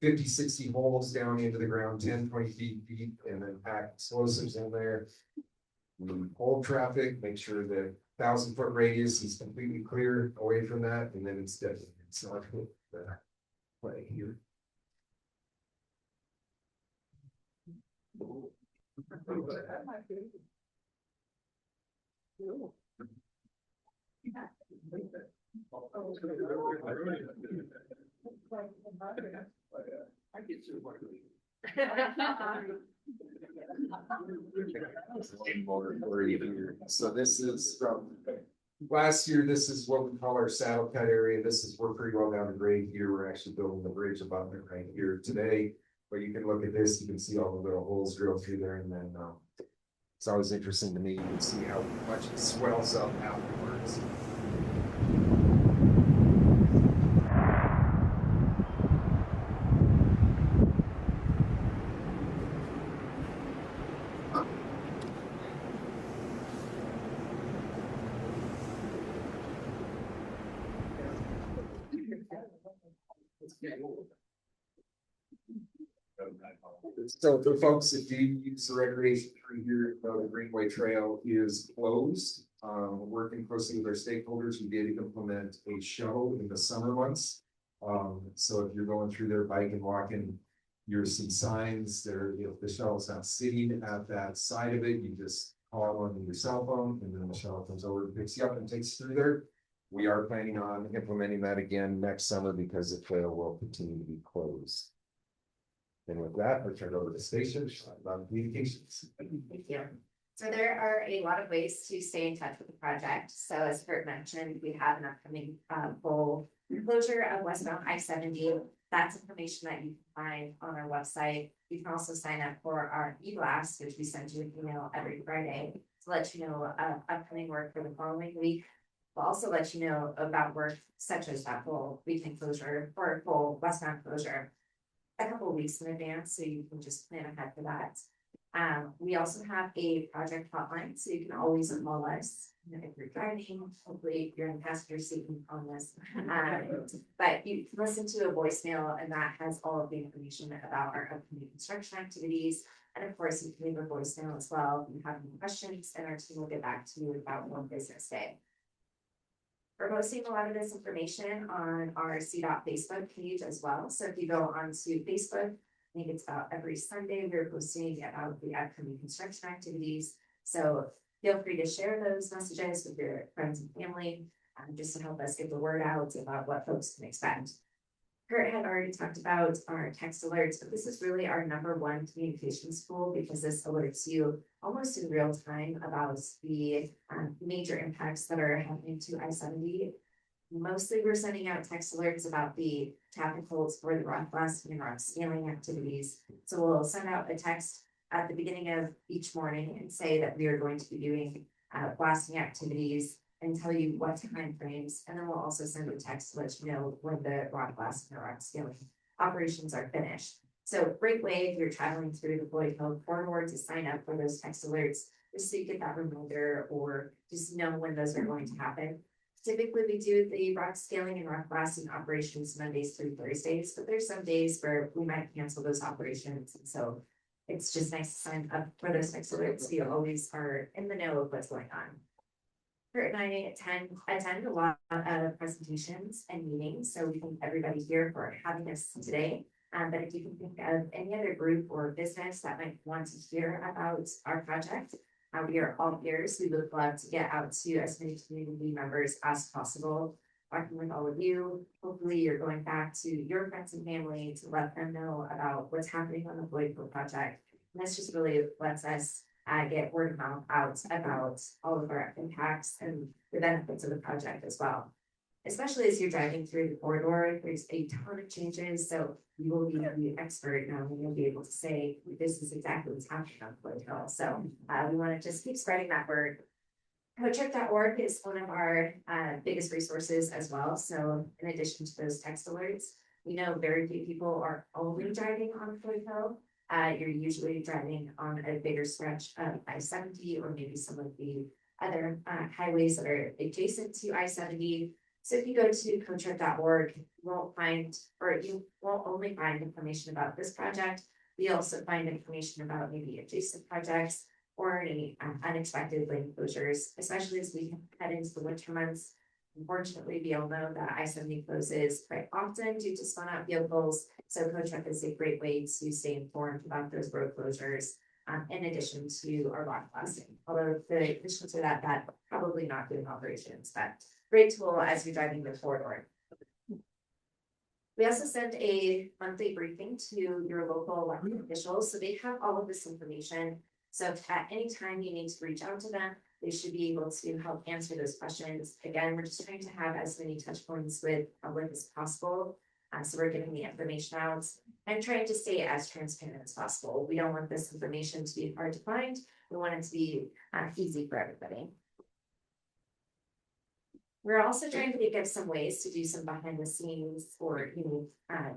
50, 60 holes down into the ground, 10, 20 feet deep, and then pack explosives in there. We hold traffic, make sure the 1,000-foot radius is completely clear away from that, and then it's dead. So I put the play here. So this is from last year. This is what we call our saddle cut area. We're pretty well down the grade here. We're actually building the bridge above it right here today. But you can look at this, you can see all the little holes drilled through there, and then it's always interesting to me. You can see how much it swells up afterwards. So for folks that do use the recreation through here, the Greenway Trail is closed. We're working closely with our stakeholders. We did implement a shuttle in the summer months. So if you're going through there biking, walking, you'll see signs there. If the shuttle's not sitting at that side of it, you just call on your cell phone, and then the shuttle comes over and picks you up and takes you through there. We are planning on implementing that again next summer because the trail will continue to be closed. And with that, I'll turn it over to Stacia about communications. Thank you. So there are a lot of ways to stay in touch with the project. So as Kurt mentioned, we have an upcoming full closure of westbound I-70. That's information that you can find on our website. You can also sign up for our e-blast, which we send you an email every Friday to let you know of upcoming work for the following week. We'll also let you know about work such as that full weekend closure or full westbound closure a couple of weeks in advance, so you can just plan ahead for that. We also have a project hotline, so you can always call us. You know, if you're driving, hopefully if you're in the passenger seat, you can call us. But you can listen to a voicemail and that has all of the information about our upcoming construction activities. And of course, you can leave a voicemail as well if you have any questions, and our team will get back to you about one business day. We're posting a lot of this information on our CDOT Facebook page as well. So if you go onto Facebook, I think it's about every Sunday, we're posting about the upcoming construction activities. So feel free to share those messages with your friends and family, just to help us get the word out about what folks can expect. Kurt had already talked about our text alerts, but this is really our #1 communications tool because this alerts you almost in real time about the major impacts that are happening to I-70. Mostly we're sending out text alerts about the traffic holds for the rock blasting and rock scaling activities. So we'll send out a text at the beginning of each morning and say that we are going to be doing blasting activities and tell you what time frames. And then we'll also send a text to let you know when the rock blasting or rock scaling operations are finished. So great way if you're traveling through the Floyd Hill corridor to sign up for those text alerts, just so you get that reminder or just know when those are going to happen. Typically, we do the rock scaling and rock blasting operations Mondays through Thursdays, but there's some days where we might cancel those operations. And so it's just nice to sign up for those text alerts so you always are in the know of what's going on. Kurt and I attend a lot of presentations and meetings, so we thank everybody here for having us today. But if you can think of any other group or business that might want to hear about our project, we are all ears. We would love to get out to as many community members as possible, working with all of you. Hopefully you're going back to your friends and family to let them know about what's happening on the Floyd Hill project. And this just really lets us get word of mouth out about all of our impacts and the benefits of the project as well. Especially as you're driving through the corridor, there's a ton of changes, so you will be the expert now, and you'll be able to say, this is exactly what's happening on Floyd Hill. So we want to just keep spreading that word. CodeCheck.org is one of our biggest resources as well. So in addition to those text alerts, we know very few people are only driving on Floyd Hill. You're usually driving on a bigger stretch of I-70 or maybe some of the other highways that are adjacent to I-70. So if you go to CodeCheck.org, you won't only find information about this project. We also find information about maybe adjacent projects or any unexpected lane closures, especially as we head into the winter months. Unfortunately, we all know that I-70 closes quite often due to spun out vehicles. So CodeCheck is a great way to stay informed about those road closures, in addition to our rock blasting. Although the addition to that probably not doing operations, but great tool as you're driving the corridor. We also send a monthly briefing to your local elected officials, so they have all of this information. So if at any time you need to reach out to them, they should be able to help answer those questions. Again, we're just trying to have as many touch points with public as possible. So we're getting the information out and trying to stay as transparent as possible. We don't want this information to be hard to find. We want it to be easy for everybody. We're also trying to think of some ways to do some behind the scenes or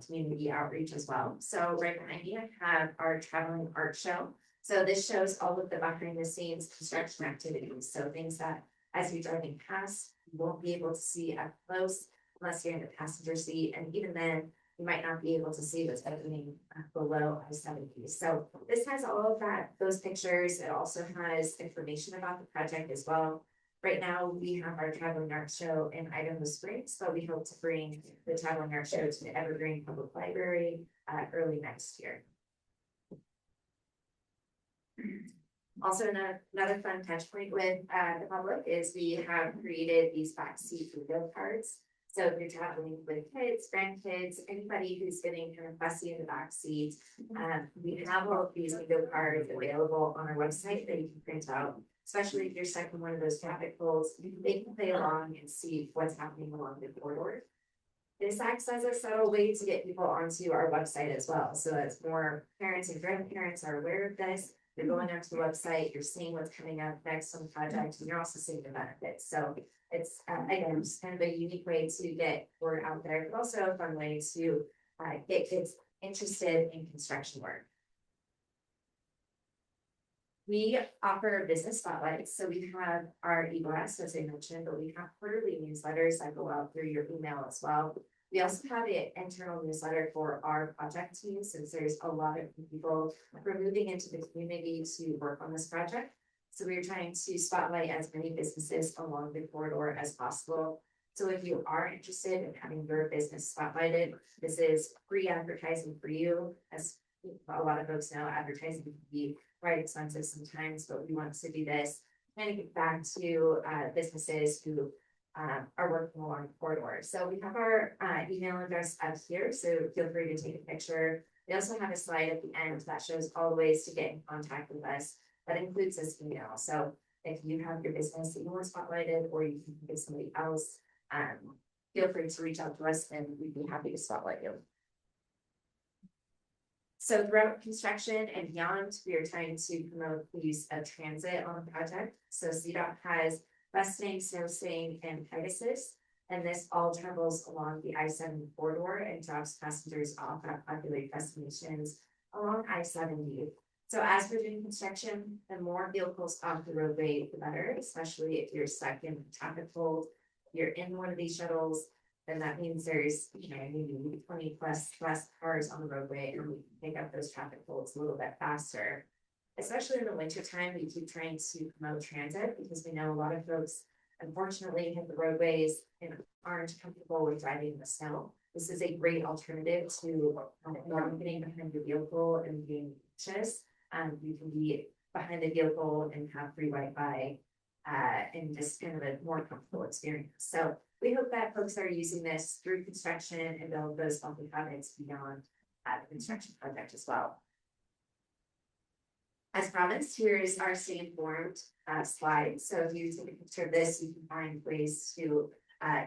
community outreach as well. So right behind me, I have our traveling art show. So this shows all of the behind the scenes construction activities. So things that as you're driving past, you won't be able to see up close unless you're in the passenger seat. And even then, you might not be able to see what's happening below I-70. So this has all of those pictures. It also has information about the project as well. Right now, we have our traveling art show in Idaho Springs, but we hope to bring the traveling art show to the Evergreen Public Library early next year. Also, another fun touch point with the public is we have created these backseat bingo cards. So if you're traveling with kids, grandkids, anybody who's getting kind of fussy in the backseat, we have all of these bingo cards available on our website that you can print out. Especially if you're stuck in one of those traffic poles, they can play along and see what's happening along the corridor. This acts as a subtle way to get people onto our website as well. So as more parents and grandparents are aware of this, you're going onto the website, you're seeing what's coming up next on the project, and you're also seeing the benefits. So it's, again, just kind of a unique way to get word out there, but also a fun way to get kids interested in construction work. We offer business spotlights, so we have our e-blast, as I mentioned, but we have quarterly newsletters that go out through your email as well. We also have an internal newsletter for our project team, since there's a lot of people who are moving into the community to work on this project. So we're trying to spotlight as many businesses along the corridor as possible. So if you are interested in having your business spotlighted, this is free advertising for you. As a lot of folks know, advertising can be quite expensive sometimes, but we want to do this and get back to businesses who are working along the corridor. So we have our email address up here, so feel free to take a picture. We also have a slide at the end that shows all the ways to get in contact with us. That includes this email. So if you have your business that you want spotlighted, or you can give somebody else, feel free to reach out to us and we'd be happy to spotlight you. So throughout construction and beyond, we are trying to promote the use of transit on the project. So CDOT has busing, snow staying, and Pegasus, and this all travels along the I-70 corridor and drops passengers off at populated destinations along I-70. So as we're doing construction, the more vehicles off the roadway, the better, especially if you're stuck in traffic hold, you're in one of these shuttles, then that means there's, maybe 20 plus cars on the roadway, and we can pick up those traffic holds a little bit faster. Especially in the winter time, we keep trying to promote transit because we know a lot of folks unfortunately hit the roadways and aren't comfortable with driving in the snow. This is a great alternative to not getting behind your vehicle and being anxious. You can be behind the vehicle and have free Wi-Fi and just kind of a more comfortable experience. So we hope that folks are using this through construction and build those healthy habits beyond the construction project as well. As promised, here is our stay informed slide. So if you take a picture of this, you can find ways to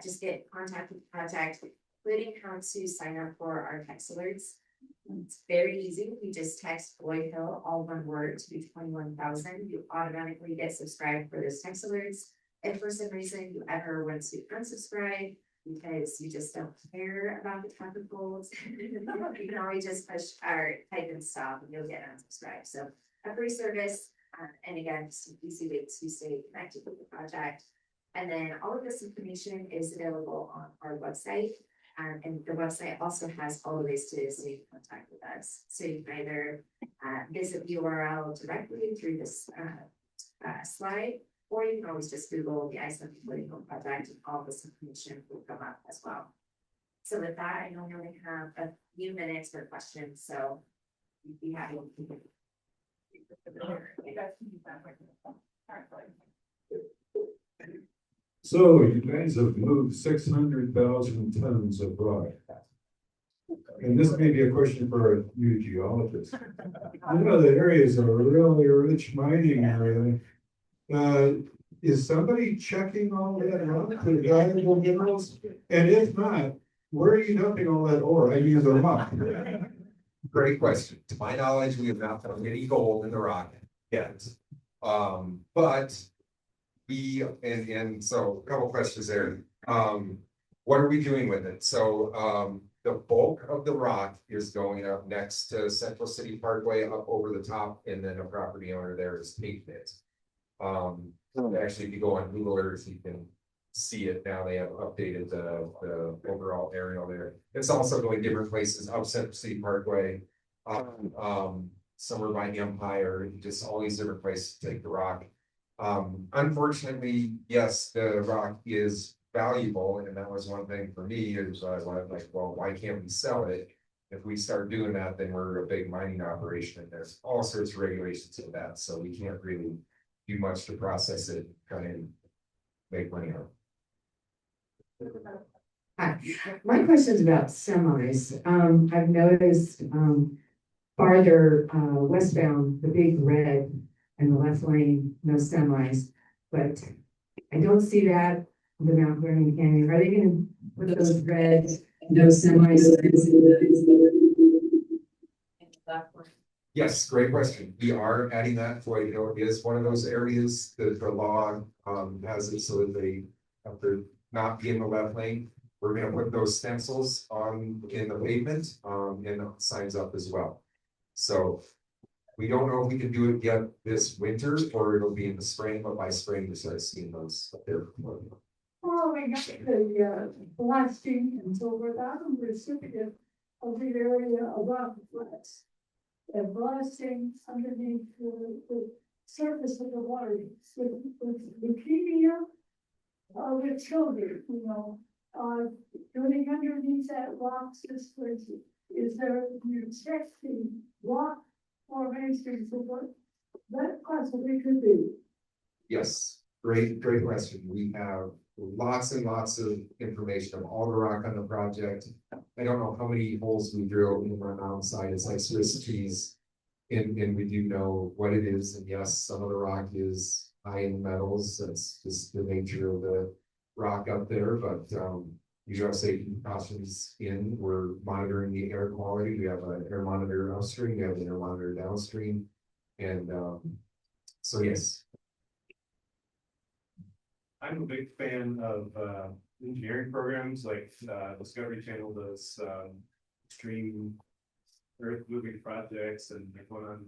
just get in contact with the project, including how to sign up for our text alerts. It's very easy. You just text Floyd Hill, all one word, to 21,000. You automatically get subscribed for those text alerts. If for some reason you ever want to unsubscribe because you just don't care about the traffic rules, you can always just push our type and stop and you'll get unsubscribed. So a free service, and again, just an easy way to stay connected with the project. And then all of this information is available on our website. And the website also has all the ways to stay in contact with us. So you can either visit the URL directly through this slide, or you can always just Google the I-70 Political Project and all this information will come up as well. So with that, I know we only have a few minutes for questions, so we'd be happy to keep it. So you guys have moved 600,000 tons of rock. And this may be a question for you geologists. I know the area is a really rich mining area. Is somebody checking all that out for valuable minerals? And if not, where are you dumping all that ore? I mean, the rock. Great question. To my knowledge, we have not found any gold in the rock yet. But we, and so a couple questions there. What are we doing with it? So the bulk of the rock is going up next to Central City Parkway up over the top, and then a property owner there is taking it. Actually, if you go on Google Earth, you can see it now. They have updated the overall aerial there. It's also going different places up Central City Parkway, somewhere by Empire, just all these different places to take the rock. Unfortunately, yes, the rock is valuable, and that was one thing for me is I was like, well, why can't we sell it? If we start doing that, then we're a big mining operation, and there's all sorts of regulations to that, so we can't really do much to process it, kind of make money on it. My question is about semis. I've noticed farther westbound, the big red in the left lane, no semis, but I don't see that in the Mount Vernon Canyon. Are they going to put those red no semis? Yes, great question. We are adding that for, it is one of those areas that the law has it so that they have to not be in the left lane. We're gonna put those stencils on in the pavement and signs up as well. So We don't know if we can do it yet this winter or it'll be in the spring, but by spring we start seeing those up there. Following up the blasting and so forth, I'm a recipient of the area above the flats. And blasting underneath the surface of the water with leukemia, with children, you know, doing underneath that rock system. Is there, you check the rock formations of what that possibly could be? Yes, great question. We have lots and lots of information of all the rock on the project. I don't know how many holes we drill in our mountainside. It's like Swiss cheese. And we do know what it is. And yes, some of the rock is high in metals. That's just the nature of the rock up there. But you do have safety precautions in. We're monitoring the air quality. We have an air monitor upstream. We have an air monitor downstream. And so yes. I'm a big fan of engineering programs like Discovery Channel does extreme earth moving projects, and there's one on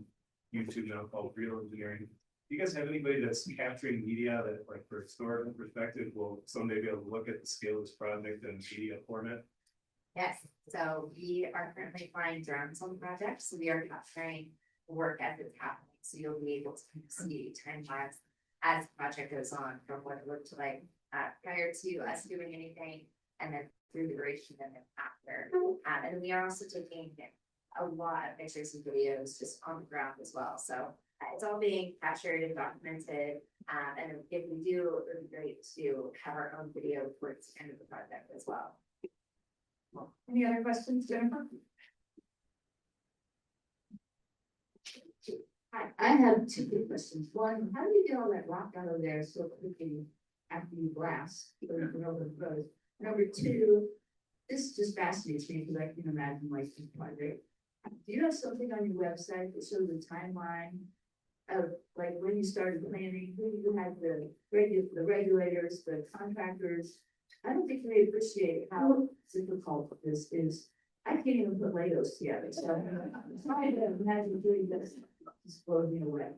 YouTube now called Real Engineering. Do you guys have anybody that's capturing media that, like, for historical perspective, will someday be able to look at the scale of this project in media format? Yes, so we are currently flying drones on the project, so we are capturing work as it's happening. So you'll be able to see time lapse as the project goes on from what it looked like prior to us doing anything, and then through the duration and then after. And we are also taking a lot of pictures and videos just on the ground as well. So it's all being captured and documented. And if we do, it would be great to have our own video towards the end of the project as well. Any other questions, Jennifer? I have two quick questions. One, how do you get all that rock out of there so quickly after you blast? Number two, this just fascinates me because I can imagine like this project. Do you have something on your website that shows the timeline of like when you started planning, who you had the regulators, the contractors? I don't think they appreciate how difficult this is. I can't even put Legos together, so I'm trying to imagine doing this. Just blows me away.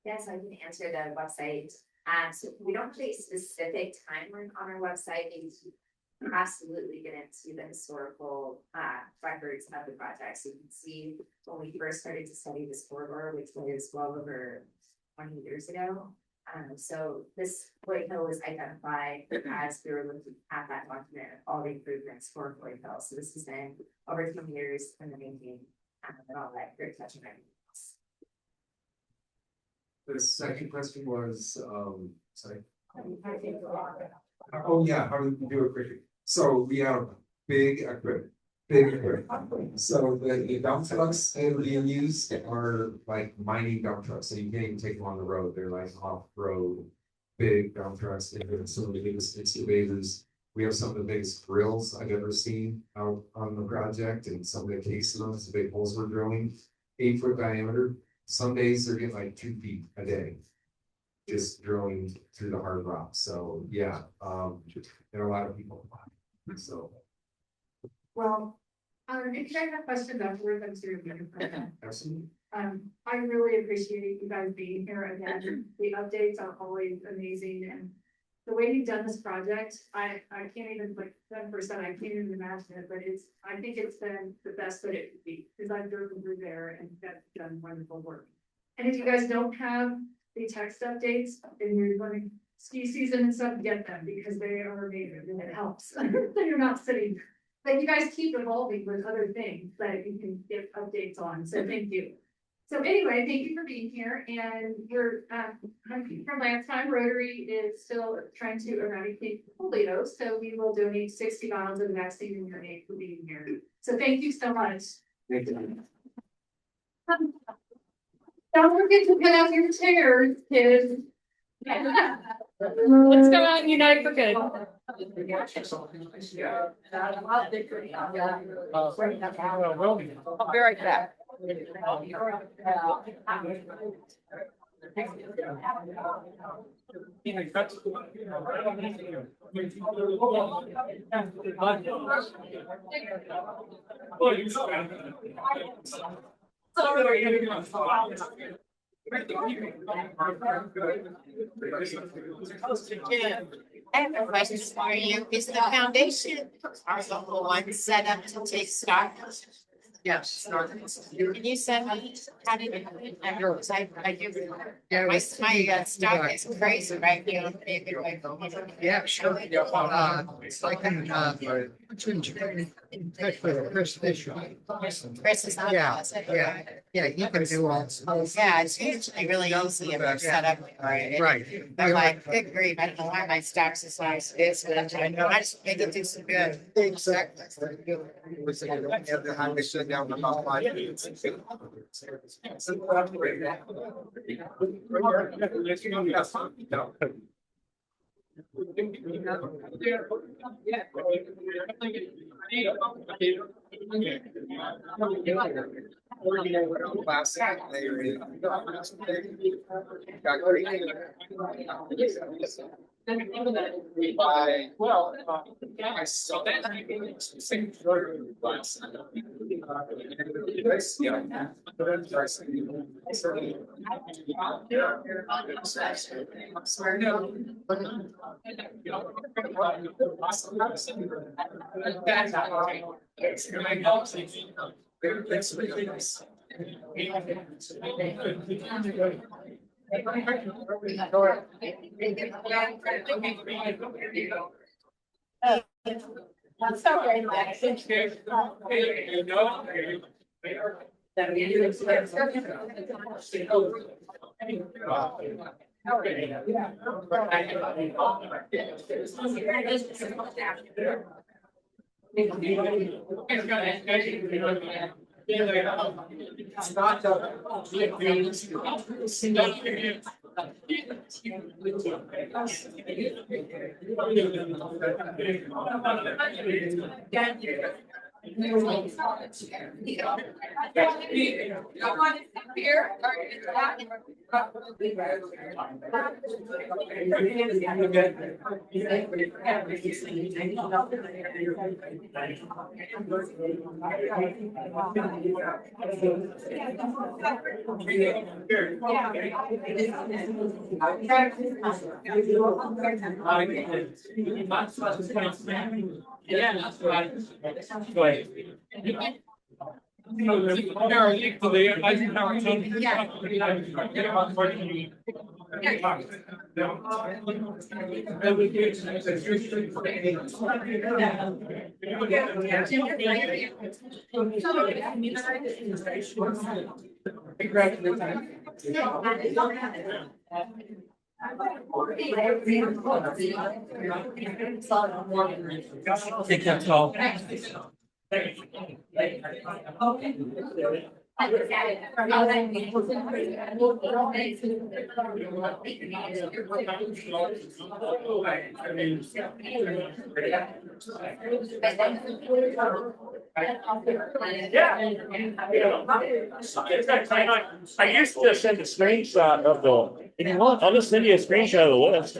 Yes, I can answer the website. So we don't have a specific timeline on our website. You absolutely get into the historical records of the project. So you can see when we first started to study this corridor, which was well over 20 years ago. So this Floyd Hill was identified as we were looking at that document of all the improvements for Floyd Hill. So this has been over 20 years in the making, and all that great touching everything else. The second question was, sorry. Oh yeah, how do we do it quickly? So we have big equipment. So the dump trucks that are being used are like mining dump trucks, so you can't even take them on the road. They're like off-road, big dump trucks. They have some of the biggest excavators. We have some of the biggest drills I've ever seen out on the project, and some of the cases on the big holes we're drilling, 8-foot diameter. Some days they're getting like 2 feet a day, just drilling through the hard rock. So yeah, there are a lot of people. So. Well, if you guys have questions afterwards, I'm serious. Absolutely. I really appreciate you guys being here again. The updates are always amazing, and the way you've done this project, I can't even, like 10%, I can't even imagine it, but I think it's been the best that it could be, because I've driven through there and that's done wonderful work. And if you guys don't have the text updates and you're going to ski season and stuff, get them, because they are amazing and it helps. So you're not sitting, but you guys keep evolving with other things that you can get updates on, so thank you. So anyway, thank you for being here, and we're from last time, Rotary is still trying to eradicate polio, so we will donate 60 vials of vaccine in your name for being here. So thank you so much. Thank you. Don't forget to put out your chairs, kids. Let's go out and unite for good. I'll be right back. I have a question for you. Is the foundation our local one set up to take stock? Yes. Can you send me how to do it? I do. My stock is crazy right now. Yeah, sure. I can, in touch with Chris Fisher. Chris is not. Yeah, yeah, he can do all. Yeah, it's usually really easy if you're set up right. Right. I'm like, good grief, I don't know why my stock's as high as it is, but I know I just make it do some good. Exactly. How we sit down about 5 minutes. Well, I saw that. That's so very much. I think that's all. I used to send a screenshot of the, if you want, I'll just send you a screenshot of the list.